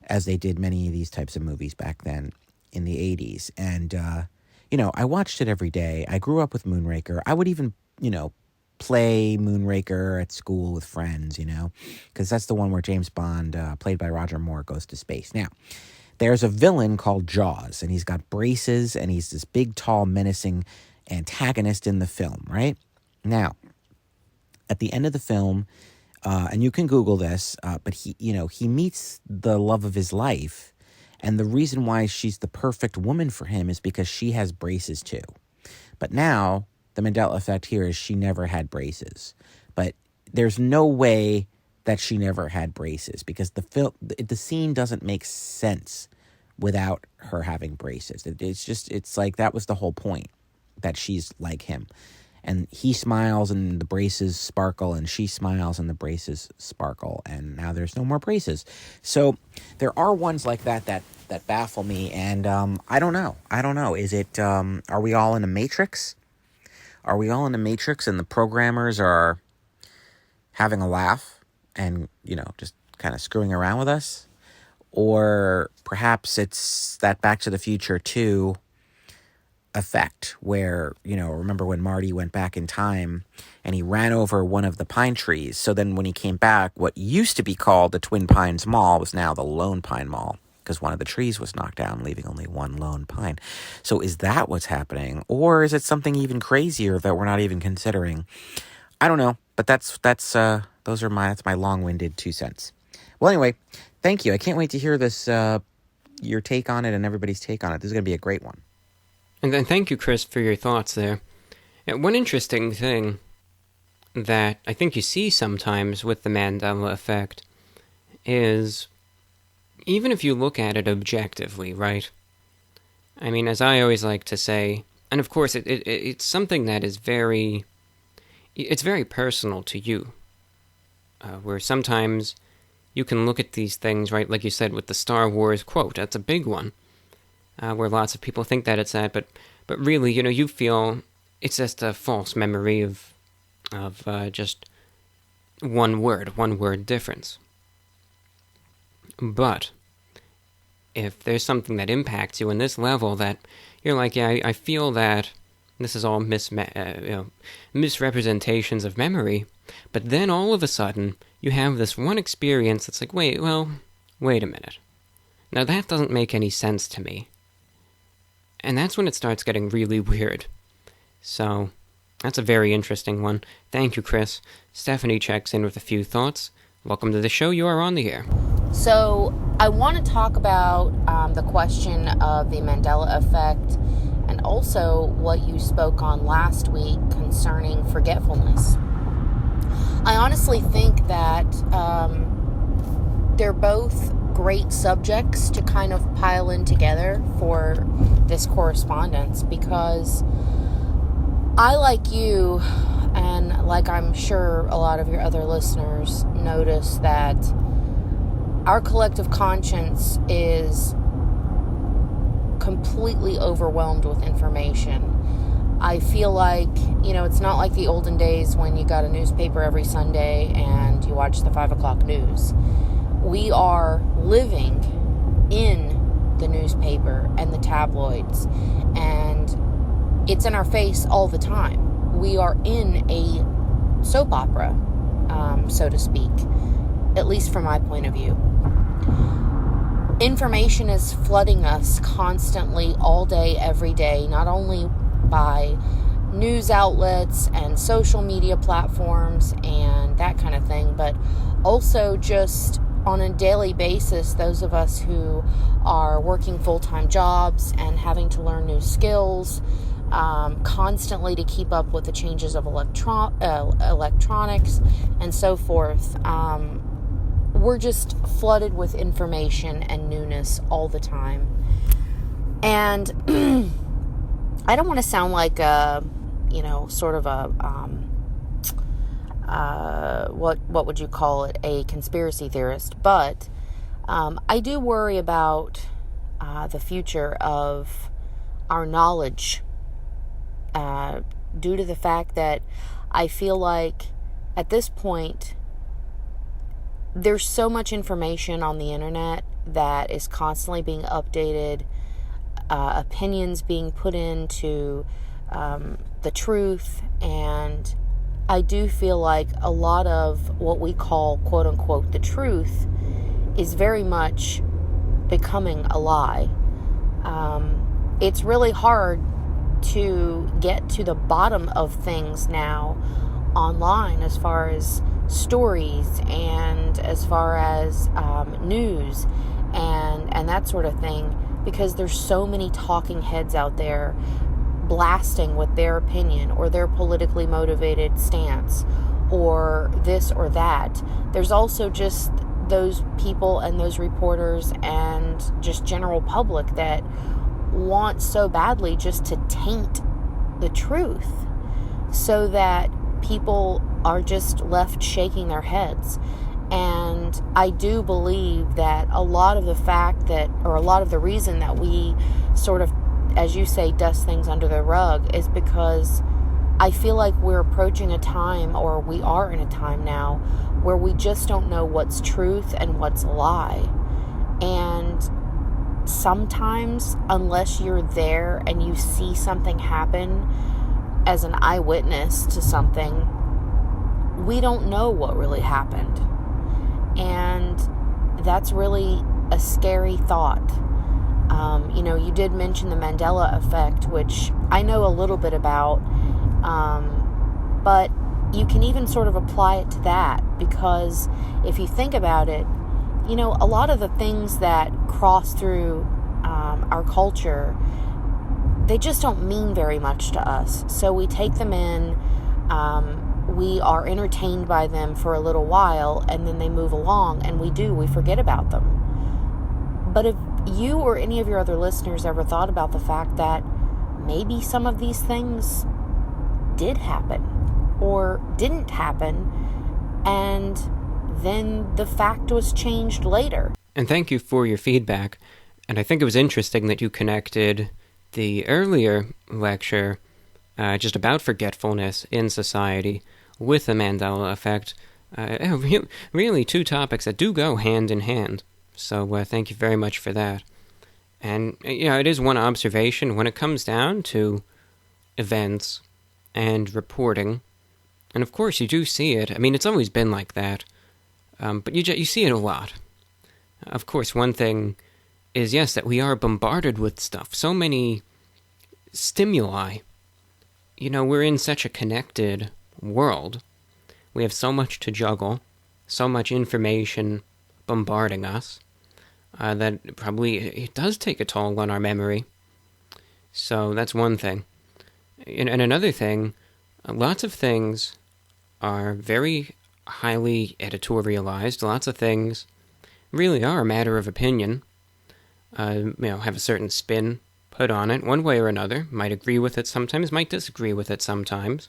as they did many of these types of movies back then in the 80s. And, I watched it every day. I grew up with Moonraker. I would even, play Moonraker at school with friends, because that's the one where James Bond, played by Roger Moore, goes to space. Now, there's a villain called Jaws, and he's got braces, and he's this big, tall, menacing antagonist in the film, right? Now, at the end of the film, and you can Google this, but he meets the love of his life, and the reason why she's the perfect woman for him is because she has braces too. But now, the Mandela Effect here is she never had braces. But there's no way that she never had braces, because the scene doesn't make sense without her having braces. It's like that was the whole point, that she's like him. And he smiles and the braces sparkle, and she smiles and the braces sparkle, and now there's no more braces. So there are ones like that baffle me, and I don't know. Is it, are we all in a matrix? Are we all in a matrix and the programmers are having a laugh and, just kind of screwing around with us? Or perhaps it's that Back to the Future 2 effect where, remember when Marty went back in time and he ran over one of the pine trees. So then when he came back, what used to be called the Twin Pines Mall was now the Lone Pine Mall, because one of the trees was knocked down, leaving only one lone pine. So is that what's happening? Or is it something even crazier that we're not even considering? I don't know, but that's my long-winded 2 cents. Well, anyway, thank you. I can't wait to hear this, your take on it and everybody's take on it. This is going to be a great one. And then thank you, Chris, for your thoughts there. One interesting thing that I think you see sometimes with the Mandela Effect is, even if you look at it objectively, right? I mean, as I always like to say, and of course it's something that is very personal to you, where sometimes you can look at these things, right, like you said with the Star Wars quote, that's a big one, where lots of people think that it's that, but really, you feel it's just a false memory of just one word difference. But if there's something that impacts you in this level that you're like, yeah, I feel that this is all misrepresentations of memory, but then all of a sudden you have this one experience that's like, wait a minute. Now that doesn't make any sense to me. And that's when it starts getting really weird. So, that's a very interesting one. Thank you, Chris. Stephanie checks in with a few thoughts. Welcome to the show. You are on the air. So, I want to talk about the question of the Mandela Effect, and also what you spoke on last week concerning forgetfulness. I honestly think that they're both great subjects to kind of pile in together for this correspondence, because I, like you, and like I'm sure a lot of your other listeners, notice that our collective conscience is completely overwhelmed with information. I feel like, it's not like the olden days when you got a newspaper every Sunday and you watched the 5 o'clock news. We are living in the newspaper and the tabloids, and it's in our face all the time. We are in a soap opera, so to speak, at least from my point of view. information is flooding us constantly, all day, every day, not only by news outlets and social media platforms and that kind of thing, but also just on a daily basis, those of us who are working full-time jobs and having to learn new skills constantly to keep up with the changes of electronics and so forth. We're just flooded with information and newness all the time. And I don't want to sound like sort of a, what would you call it? A conspiracy theorist. But I do worry about the future of our knowledge due to the fact that I feel like at this point, there's so much information on the internet that is constantly being updated, opinions being put into the truth, and I do feel like a lot of what we call, quote unquote, the truth is very much becoming a lie. It's really hard to get to the bottom of things now online as far as stories and as far as news and that sort of thing, because there's so many talking heads out there blasting with their opinion or their politically motivated stance or this or that. There's also just those people and those reporters and just general public that want so badly just to taint the truth so that people are just left shaking their heads. And I do believe that a lot of the fact that, or a lot of the reason that we sort of, as you say, dust things under the rug is because I feel like we're approaching a time, or we are in a time now, where we just don't know what's truth and what's a lie. And sometimes, unless you're there and you see something happen as an eyewitness to something, we don't know what really happened. And that's really a scary thought. You did mention the Mandela Effect, which I know a little bit about, but you can even sort of apply it to that, because if you think about it, a lot of the things that cross through our culture, they just don't mean very much to us. So we take them in, we are entertained by them for a little while, and then they move along, and we forget about them. But if you or any of your other listeners ever thought about the fact that maybe some of these things did happen or didn't happen, and then the fact was changed later. And thank you for your feedback. And I think it was interesting that you connected the earlier lecture just about forgetfulness in society with the Mandela Effect. Really two topics that do go hand in hand. So thank you very much for that. And it is one observation when it comes down to events and reporting. And of course you do see it. I mean, it's always been like that. But you see it a lot. Of course, one thing is, yes, that we are bombarded with stuff. So many stimuli. We're in such a connected world. We have so much to juggle, so much information bombarding us, that probably it does take a toll on our memory. So that's one thing. And another thing, lots of things are very highly editorialized. Lots of things really are a matter of opinion, have a certain spin put on it, one way or another. Might agree with it sometimes, might disagree with it sometimes.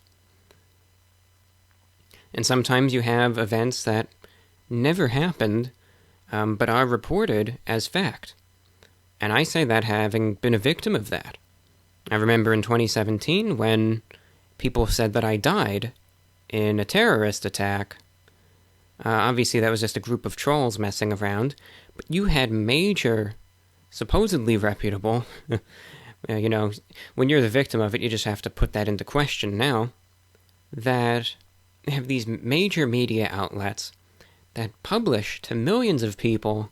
And sometimes you have events that never happened, but are reported as fact. And I say that having been a victim of that. I remember in 2017 when people said that I died in a terrorist attack. Obviously that was just a group of trolls messing around, but you had major, supposedly reputable, when you're the victim of it, you just have to put that into question now, that have these major media outlets that publish to millions of people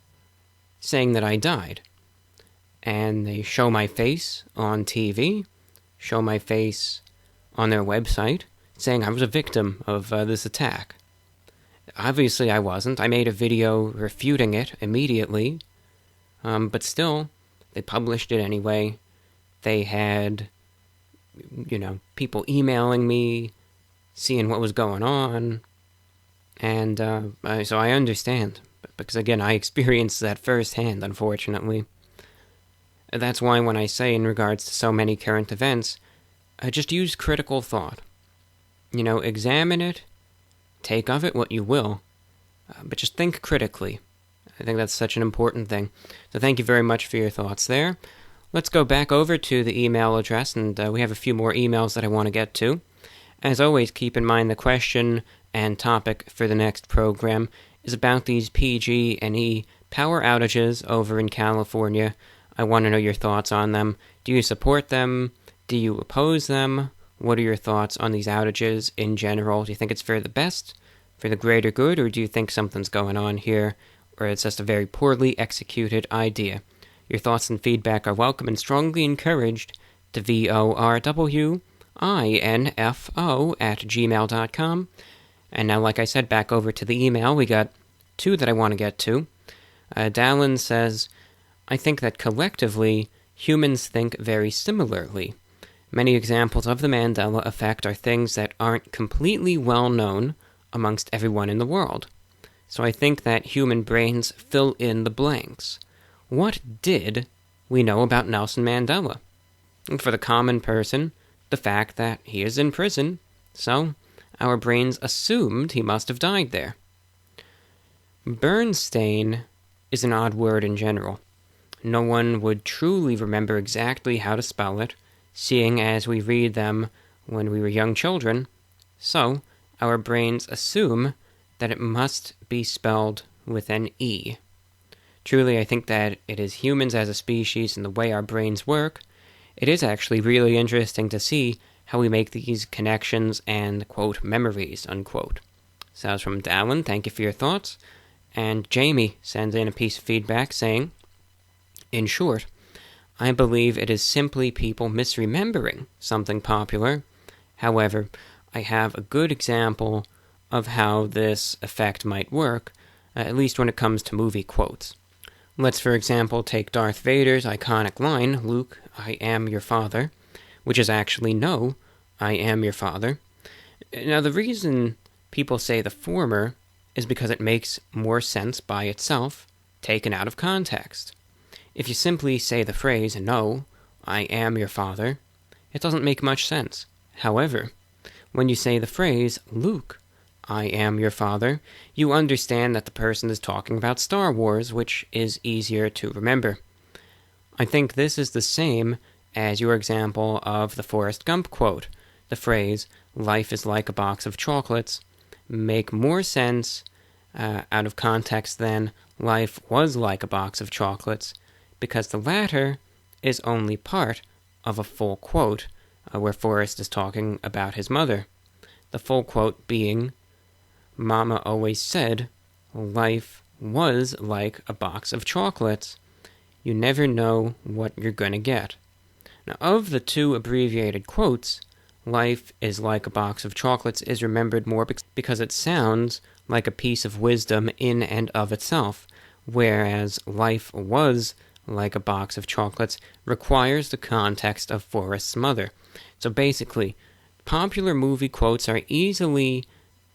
saying that I died. And they show my face on TV, show my face on their website, saying I was a victim of this attack. Obviously I wasn't. I made a video refuting it immediately, but still, they published it anyway. They had, people emailing me, seeing what was going on, and so I understand, because again, I experienced that firsthand, unfortunately. That's why when I say in regards to so many current events, just use critical thought. Examine it, take of it what you will, but just think critically. I think that's such an important thing. So thank you very much for your thoughts there. Let's go back over to the email address, and we have a few more emails that I want to get to. As always, keep in mind the question and topic for the next program is about these PG&E power outages over in California. I want to know your thoughts on them. Do you support them? Do you oppose them? What are your thoughts on these outages in general? Do you think it's for the best, for the greater good, or do you think something's going on here, or it's just a very poorly executed idea? Your thoughts and feedback are welcome and strongly encouraged to VORWINFO@gmail.com. And now, like I said, back over to the email. We got two that I want to get to. Dallin says, I think that collectively, humans think very similarly. Many examples of the Mandela Effect are things that aren't completely well known amongst everyone in the world. So I think that human brains fill in the blanks. What did we know about Nelson Mandela? And for the common person, the fact that he is in prison, so our brains assumed he must have died there. Bernstein is an odd word in general. No one would truly remember exactly how to spell it, seeing as we read them when we were young children, so our brains assume that it must be spelled with an E. Truly, I think that it is humans as a species and the way our brains work. It is actually really interesting to see how we make these connections and, quote, memories, unquote. So that was from Dallin. Thank you for your thoughts. And Jamie sends in a piece of feedback saying, in short, I believe it is simply people misremembering something popular. However, I have a good example of how this effect might work, at least when it comes to movie quotes. Let's, for example, take Darth Vader's iconic line, Luke, I am your father, which is actually, no, I am your father. Now, the reason people say the former is because it makes more sense by itself, taken out of context. If you simply say the phrase, no, I am your father, it doesn't make much sense. However, when you say the phrase, Luke, I am your father, you understand that the person is talking about Star Wars, which is easier to remember. I think this is the same as your example of the Forrest Gump quote. The phrase, life is like a box of chocolates, make more sense out of context than life was like a box of chocolates, because the latter is only part of a full quote where Forrest is talking about his mother. The full quote being, Mama always said, life was like a box of chocolates. You never know what you're going to get. Now, of the two abbreviated quotes, life is like a box of chocolates is remembered more because it sounds like a piece of wisdom in and of itself, whereas life was like a box of chocolates requires the context of Forrest's mother. So basically, popular movie quotes are easily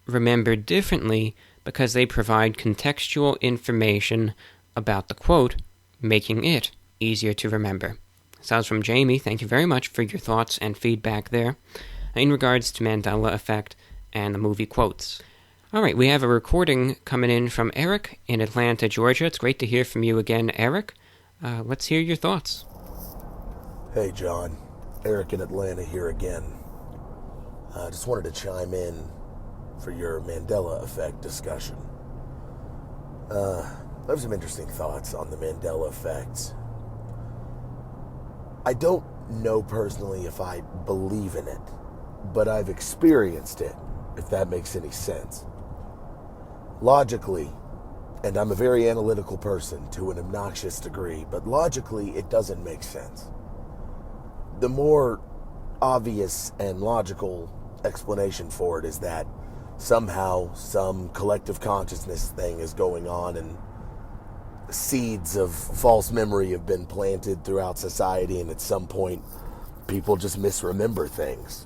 remembered differently because they provide contextual information about the quote, making it easier to remember. Sounds from Jamie. Thank you very much for your thoughts and feedback there in regards to Mandela Effect and the movie quotes. All right, we have a recording coming in from Eric in Atlanta, Georgia. It's great to hear from you again, Eric. Let's hear your thoughts. Hey, John. Eric in Atlanta here again. I just wanted to chime in for your Mandela Effect discussion. I have some interesting thoughts on the Mandela Effect. I don't know personally if I believe in it, but I've experienced it, if that makes any sense. Logically, And I'm a very analytical person to an obnoxious degree, but logically it doesn't make sense. The more obvious and logical explanation for it is that somehow some collective consciousness thing is going on and seeds of false memory have been planted throughout society, and at some point people just misremember things.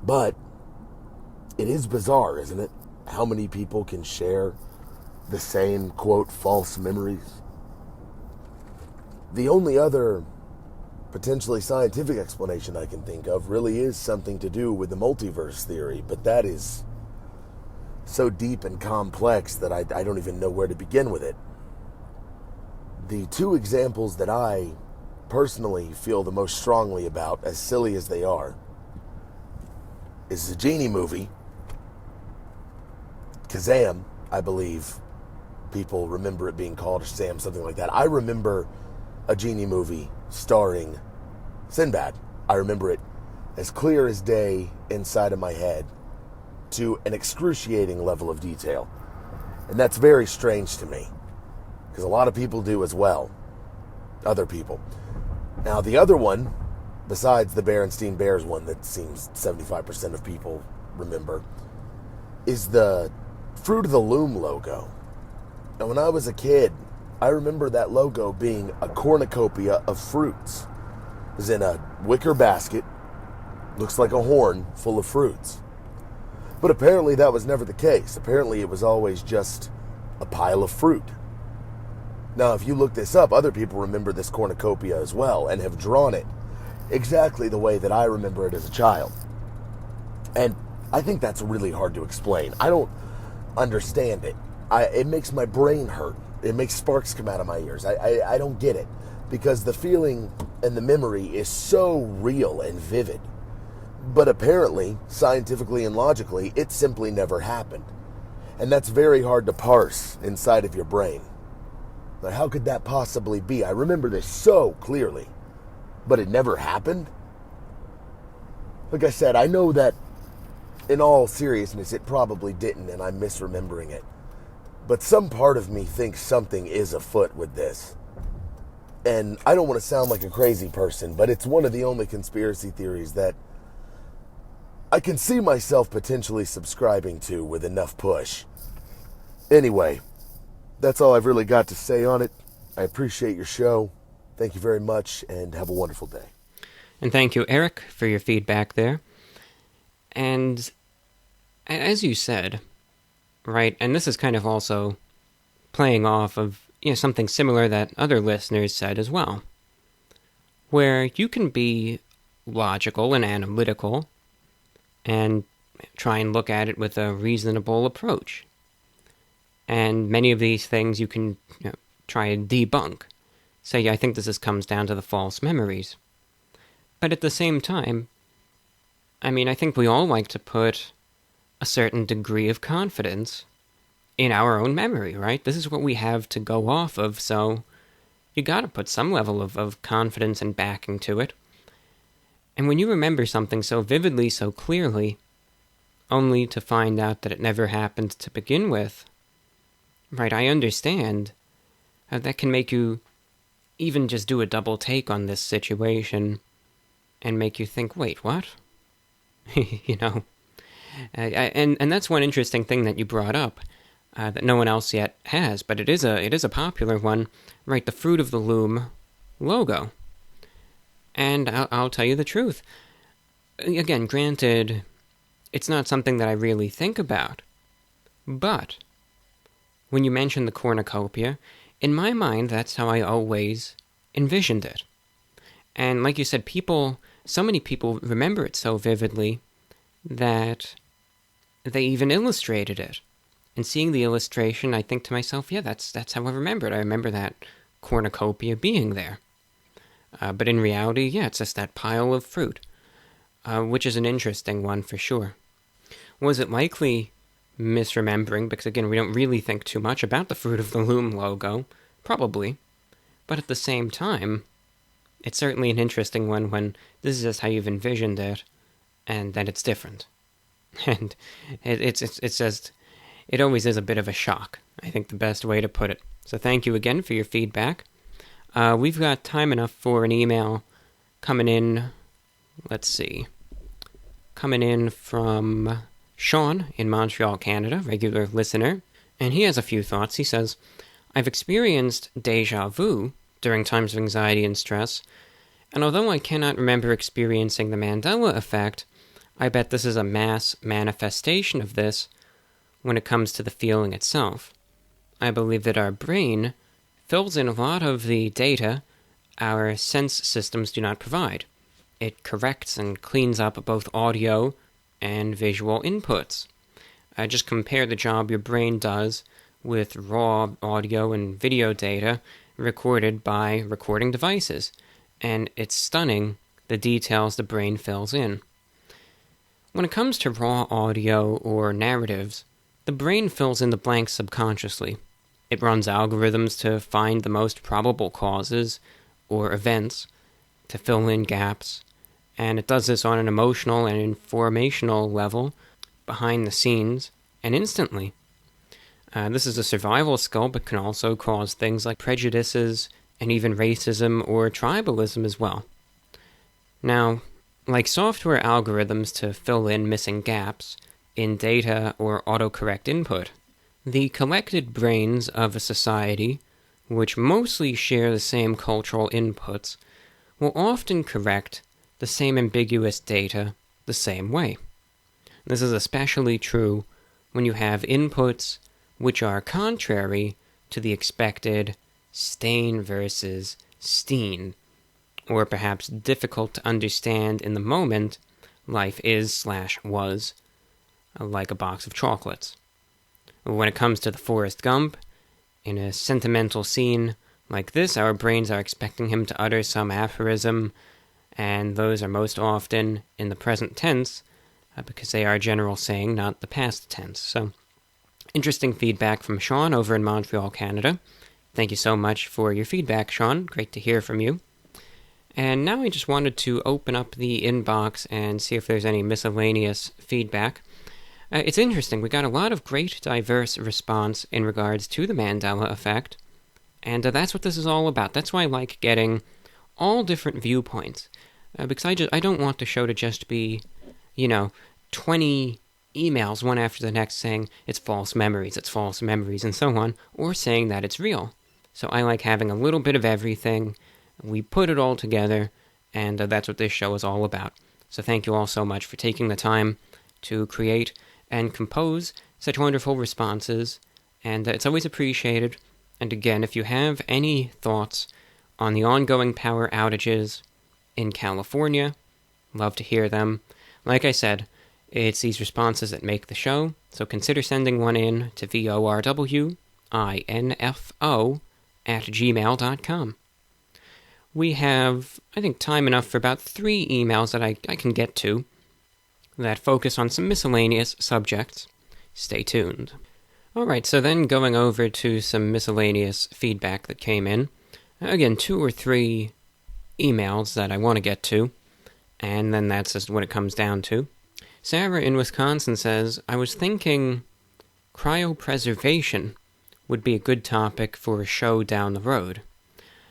But it is bizarre, isn't it? How many people can share the same, quote, false memories? The only other potentially scientific explanation I can think of really is something to do with the multiverse theory, but that is so deep and complex that I don't even know where to begin with it. The two examples that I personally feel the most strongly about, as silly as they are, is the Genie movie, Kazam, I believe people remember it being called, or Sam, something like that. I remember a Genie movie starring Sinbad. I remember it as clear as day inside of my head to an excruciating level of detail. And that's very strange to me, because a lot of people do as well. Other people. Now, the other one, besides the Berenstein Bears one that seems 75% of people remember, is the Fruit of the Loom logo. Now, when I was a kid, I remember that logo being a cornucopia of fruits. It was in a wicker basket, looks like a horn full of fruits. But apparently that was never the case. Apparently it was always just a pile of fruit. Now, if you look this up, other people remember this cornucopia as well and have drawn it exactly the way that I remember it as a child. And I think that's really hard to explain. I don't understand it. It makes my brain hurt. It makes sparks come out of my ears. I don't get it, because the feeling and the memory is so real and vivid. But apparently, scientifically and logically, it simply never happened. And that's very hard to parse inside of your brain. Like, how could that possibly be? I remember this so clearly, but it never happened? Like I said, I know that in all seriousness, it probably didn't, and I'm misremembering it. But some part of me thinks something is afoot with this. And I don't want to sound like a crazy person, but it's one of the only conspiracy theories that I can see myself potentially subscribing to with enough push. Anyway, that's all I've really got to say on it. I appreciate your show. Thank you very much, and have a wonderful day. And thank you, Eric, for your feedback there. And as you said, right, and this is kind of also playing off of something similar that other listeners said as well, where you can be logical and analytical and try and look at it with a reasonable approach. And many of these things you can try and debunk. Say, I think this comes down to the false memories. But at the same time, I think we all like to put a certain degree of confidence in our own memory, right? This is what we have to go off of, so you gotta put some level of confidence and backing to it. And when you remember something so vividly, so clearly, only to find out that it never happened to begin with, right, I understand how that can make you even just do a double take on this situation and make you think, wait, what? And that's one interesting thing that you brought up that no one else yet has, but it is a popular one, right? The Fruit of the Loom logo. And I'll tell you the truth. Again, granted, it's not something that I really think about, but when you mention the cornucopia, in my mind, that's how I always envisioned it. And like you said, so many people remember it so vividly that they even illustrated it. And seeing the illustration, I think to myself, yeah, that's how I remember it. I remember that cornucopia being there. But in reality, yeah, it's just that pile of fruit, which is an interesting one for sure. Was it likely misremembering? Because again, we don't really think too much about the Fruit of the Loom logo. Probably. But at the same time, it's certainly an interesting one when this is just how you've envisioned it, and that it's different. And it's just, it always is a bit of a shock, I think the best way to put it. So thank you again for your feedback. We've got time enough for an email coming in, coming in from Sean in Montreal, Canada, regular listener, and he has a few thoughts. He says, I've experienced déjà vu during times of anxiety and stress, and although I cannot remember experiencing the Mandela Effect, I bet this is a mass manifestation of this when it comes to the feeling itself. I believe that our brain fills in a lot of the data our sense systems do not provide. It corrects and cleans up both audio and visual inputs. Just compare the job your brain does with raw audio and video data recorded by recording devices, and it's stunning the details the brain fills in. When it comes to raw audio or narratives, the brain fills in the blanks subconsciously. It runs algorithms to find the most probable causes or events to fill in gaps, and it does this on an emotional and informational level behind the scenes and instantly. This is a survival skill, but can also cause things like prejudices and even racism or tribalism as well. Now, like software algorithms to fill in missing gaps in data or autocorrect input, the collected brains of a society, which mostly share the same cultural inputs, will often correct the same ambiguous data the same way. This is especially true when you have inputs which are contrary to the expected Stain versus Steen, or perhaps difficult to understand in the moment life is/was, like a box of chocolates. When it comes to the Forrest Gump, in a sentimental scene like this, our brains are expecting him to utter some aphorism, and those are most often in the present tense, because they are general saying, not the past tense. So, interesting feedback from Sean over in Montreal, Canada. Thank you so much for your feedback, Sean. Great to hear from you. And now I just wanted to open up the inbox and see if there's any miscellaneous feedback. It's interesting, we got a lot of great, diverse response in regards to the Mandela Effect, and that's what this is all about. That's why I like getting all different viewpoints, because I don't want the show to just be, 20 emails one after the next saying it's false memories, and so on, or saying that it's real. So I like having a little bit of everything. We put it all together, and that's what this show is all about. So thank you all so much for taking the time to create and compose such wonderful responses, and it's always appreciated. And again, if you have any thoughts on the ongoing power outages in California, love to hear them. Like I said, it's these responses that make the show, so consider sending one in to VORWINFO@gmail.com. We have, I think, time enough for about 3 emails that I can get to that focus on some miscellaneous subjects. Stay tuned. Alright, so then going over to some miscellaneous feedback that came in. Again, 2 or 3 emails that I want to get to, and then that's just what it comes down to. Sarah in Wisconsin says, I was thinking cryopreservation would be a good topic for a show down the road.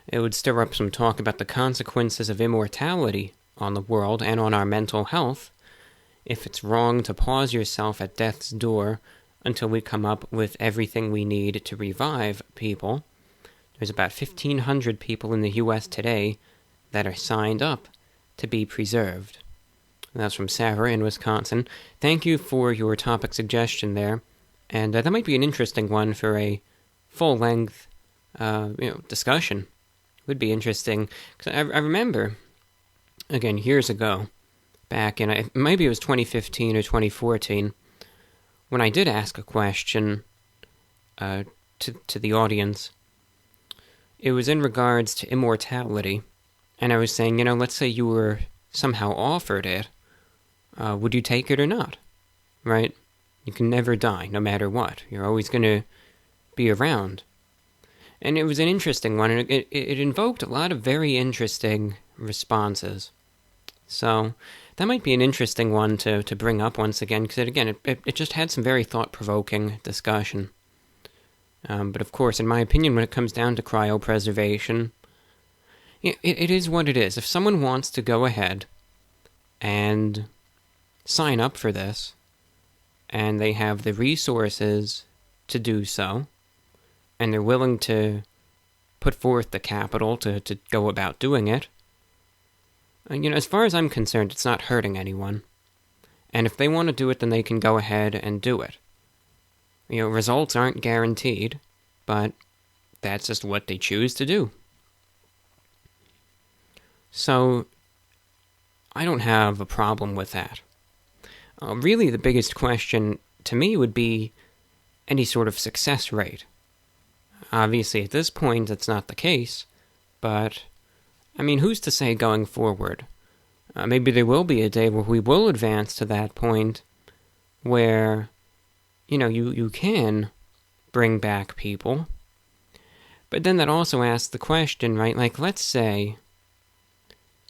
It would stir up some talk about the consequences of immortality on the world and on our mental health, if it's wrong to pause yourself at death's door until we come up with everything we need to revive people. There's about 1,500 people in the U.S. today that are signed up to be preserved. And that's from Sarah in Wisconsin. Thank you for your topic suggestion there. And that might be an interesting one for a full-length discussion. Would be interesting. Because I remember, again, years ago, back in, maybe it was 2015 or 2014, when I did ask a question to the audience. It was in regards to immortality, and I was saying, let's say you were somehow offered it, would you take it or not? Right? You can never die, no matter what. You're always going to be around. And it was an interesting one, and it invoked a lot of very interesting responses. So that might be an interesting one to bring up once again, because it just had some very thought-provoking discussion. But of course, in my opinion, when it comes down to cryopreservation, it is what it is. If someone wants to go ahead and sign up for this, and they have the resources to do so, and they're willing to put forth the capital to go about doing it, as far as I'm concerned, it's not hurting anyone. And if they want to do it, then they can go ahead and do it. Results aren't guaranteed, but that's just what they choose to do. So, I don't have a problem with that. Really, the biggest question to me would be any sort of success rate. Obviously, at this point, that's not the case, but, who's to say going forward? Maybe there will be a day where we will advance to that point where, you can bring back people. But then that also asks the question, right? Like, let's say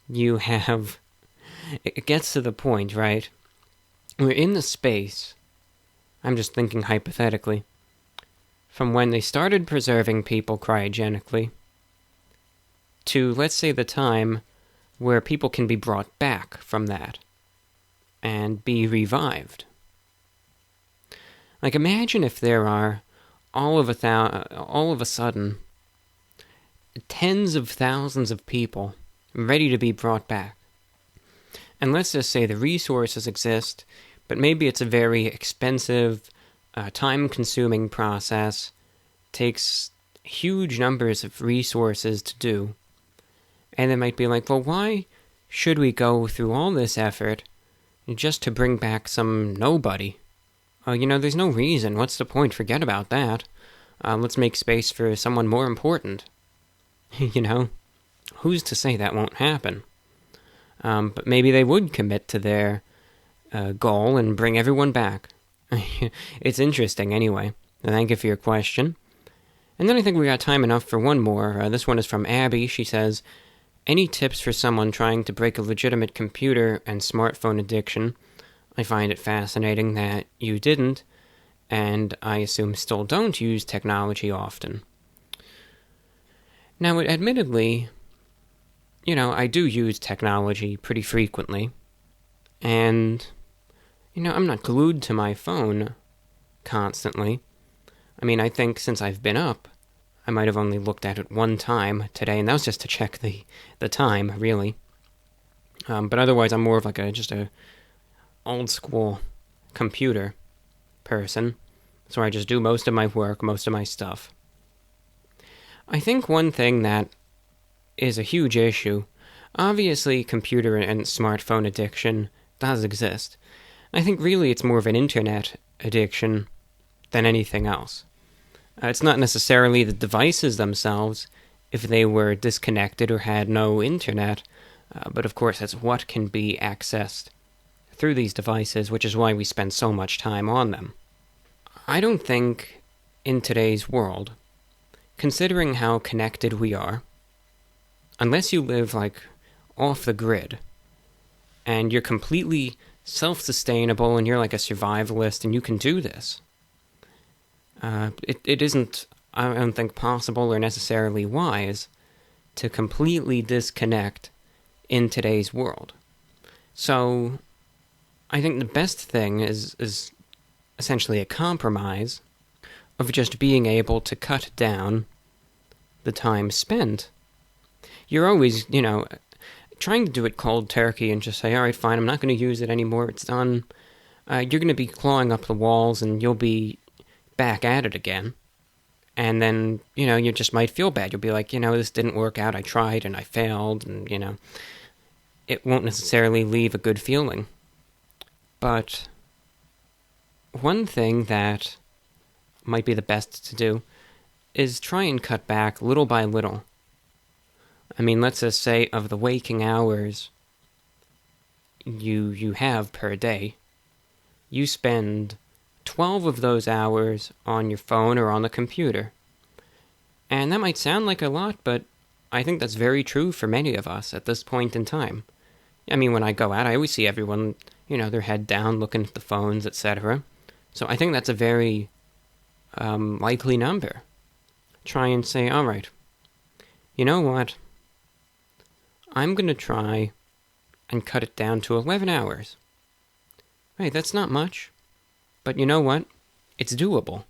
you have... It gets to the point, right? We're in the space, I'm just thinking hypothetically, from when they started preserving people cryogenically to, let's say, the time where people can be brought back from that and be revived. Like, imagine if there are all of a sudden tens of thousands of people ready to be brought back. And let's just say the resources exist, but maybe it's a very expensive, time-consuming process, takes huge numbers of resources to do. And they might be like, well, why should we go through all this effort just to bring back some nobody? There's no reason. What's the point? Forget about that. Let's make space for someone more important. Who's to say that won't happen? But maybe they would commit to their goal and bring everyone back. It's interesting anyway. Thank you for your question. And then I think we got time enough for one more. This one is from Abby. She says, any tips for someone trying to break a legitimate computer and smartphone addiction? I find it fascinating that you didn't, and I assume still don't use technology often. Now, admittedly, I do use technology pretty frequently, and, I'm not glued to my phone constantly. I think since I've been up, I might have only looked at it one time today, and that was just to check the time, really. But otherwise, I'm more of like just a old-school computer person, so I just do most of my work, most of my stuff. I think one thing that is a huge issue, obviously computer and smartphone addiction does exist. I think really it's more of an internet addiction than anything else. It's not necessarily the devices themselves, if they were disconnected or had no internet, but of course that's what can be accessed through these devices, which is why we spend so much time on them. I don't think in today's world, considering how connected we are, unless you live off the grid and you're completely self-sustainable and you're like a survivalist and you can do this, it isn't, I don't think, possible or necessarily wise to completely disconnect in today's world. So I think the best thing is essentially a compromise of just being able to cut down the time spent. You're always, trying to do it cold turkey and just say, all right, fine, I'm not going to use it anymore, it's done. You're going to be clawing up the walls and you'll be back at it again. And then, you just might feel bad. You'll be like, this didn't work out, I tried and I failed, and, it won't necessarily leave a good feeling. But one thing that might be the best to do is try and cut back little by little. Let's just say of the waking hours you have per day, you spend 12 of those hours on your phone or on the computer. And that might sound like a lot, but I think that's very true for many of us at this point in time. I mean, when I go out, I always see everyone, their head down, looking at the phones, etc. So I think that's a very likely number. Try and say, all right, you know what? I'm going to try and cut it down to 11 hours. Right, that's not much. But you know what? It's doable.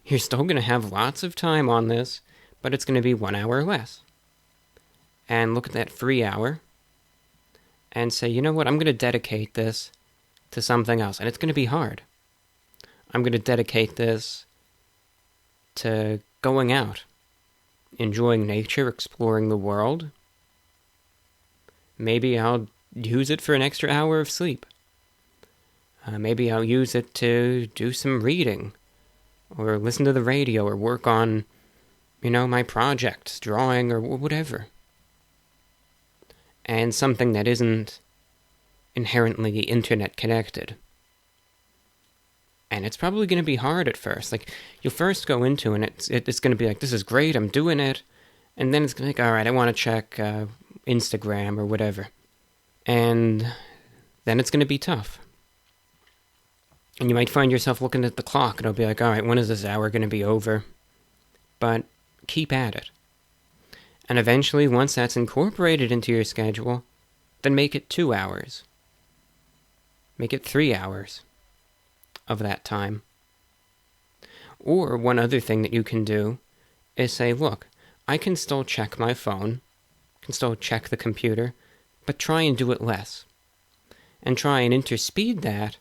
You're still going to have lots of time on this, but it's going to be 1 hour less. And look at that free hour and say, you know what? I'm going to dedicate this to something else. And it's going to be hard. I'm going to dedicate this to going out, enjoying nature, exploring the world. Maybe I'll use it for an extra hour of sleep. Maybe I'll use it to do some reading, or listen to the radio, or work on, my projects, drawing, or whatever. And something that isn't inherently internet connected. And it's probably going to be hard at first. Like, you'll first go into it, and it's going to be like, this is great, I'm doing it. And then it's going to be like, all right, I want to check Instagram or whatever. And then it's going to be tough. And you might find yourself looking at the clock, and it'll be like, all right, when is this hour going to be over? But keep at it. And eventually, once that's incorporated into your schedule, then make it 2 hours. Make it 3 hours of that time. Or one other thing that you can do is say, look, I can still check my phone, can still check the computer, but try and do it less. And try and interspeed that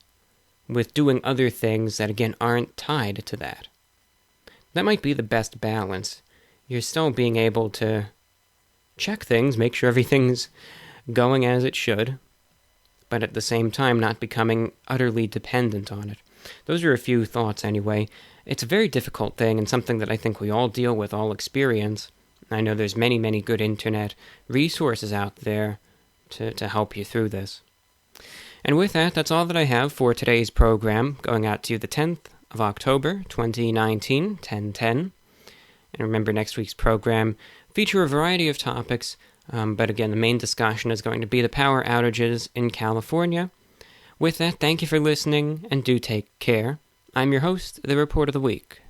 with doing other things that, again, aren't tied to that. That might be the best balance. You're still being able to check things, make sure everything's going as it should, but at the same time not becoming utterly dependent on it. Those are a few thoughts anyway. It's a very difficult thing, and something that I think we all deal with, all experience. I know there's many, many good internet resources out there to help you through this. And with that, that's all that I have for today's program, going out to the 10th of October, 2019, 10/10. And remember, next week's program feature a variety of topics, but again, the main discussion is going to be the power outages in California. With that, thank you for listening, and do take care. I'm your host, the Report of the Week.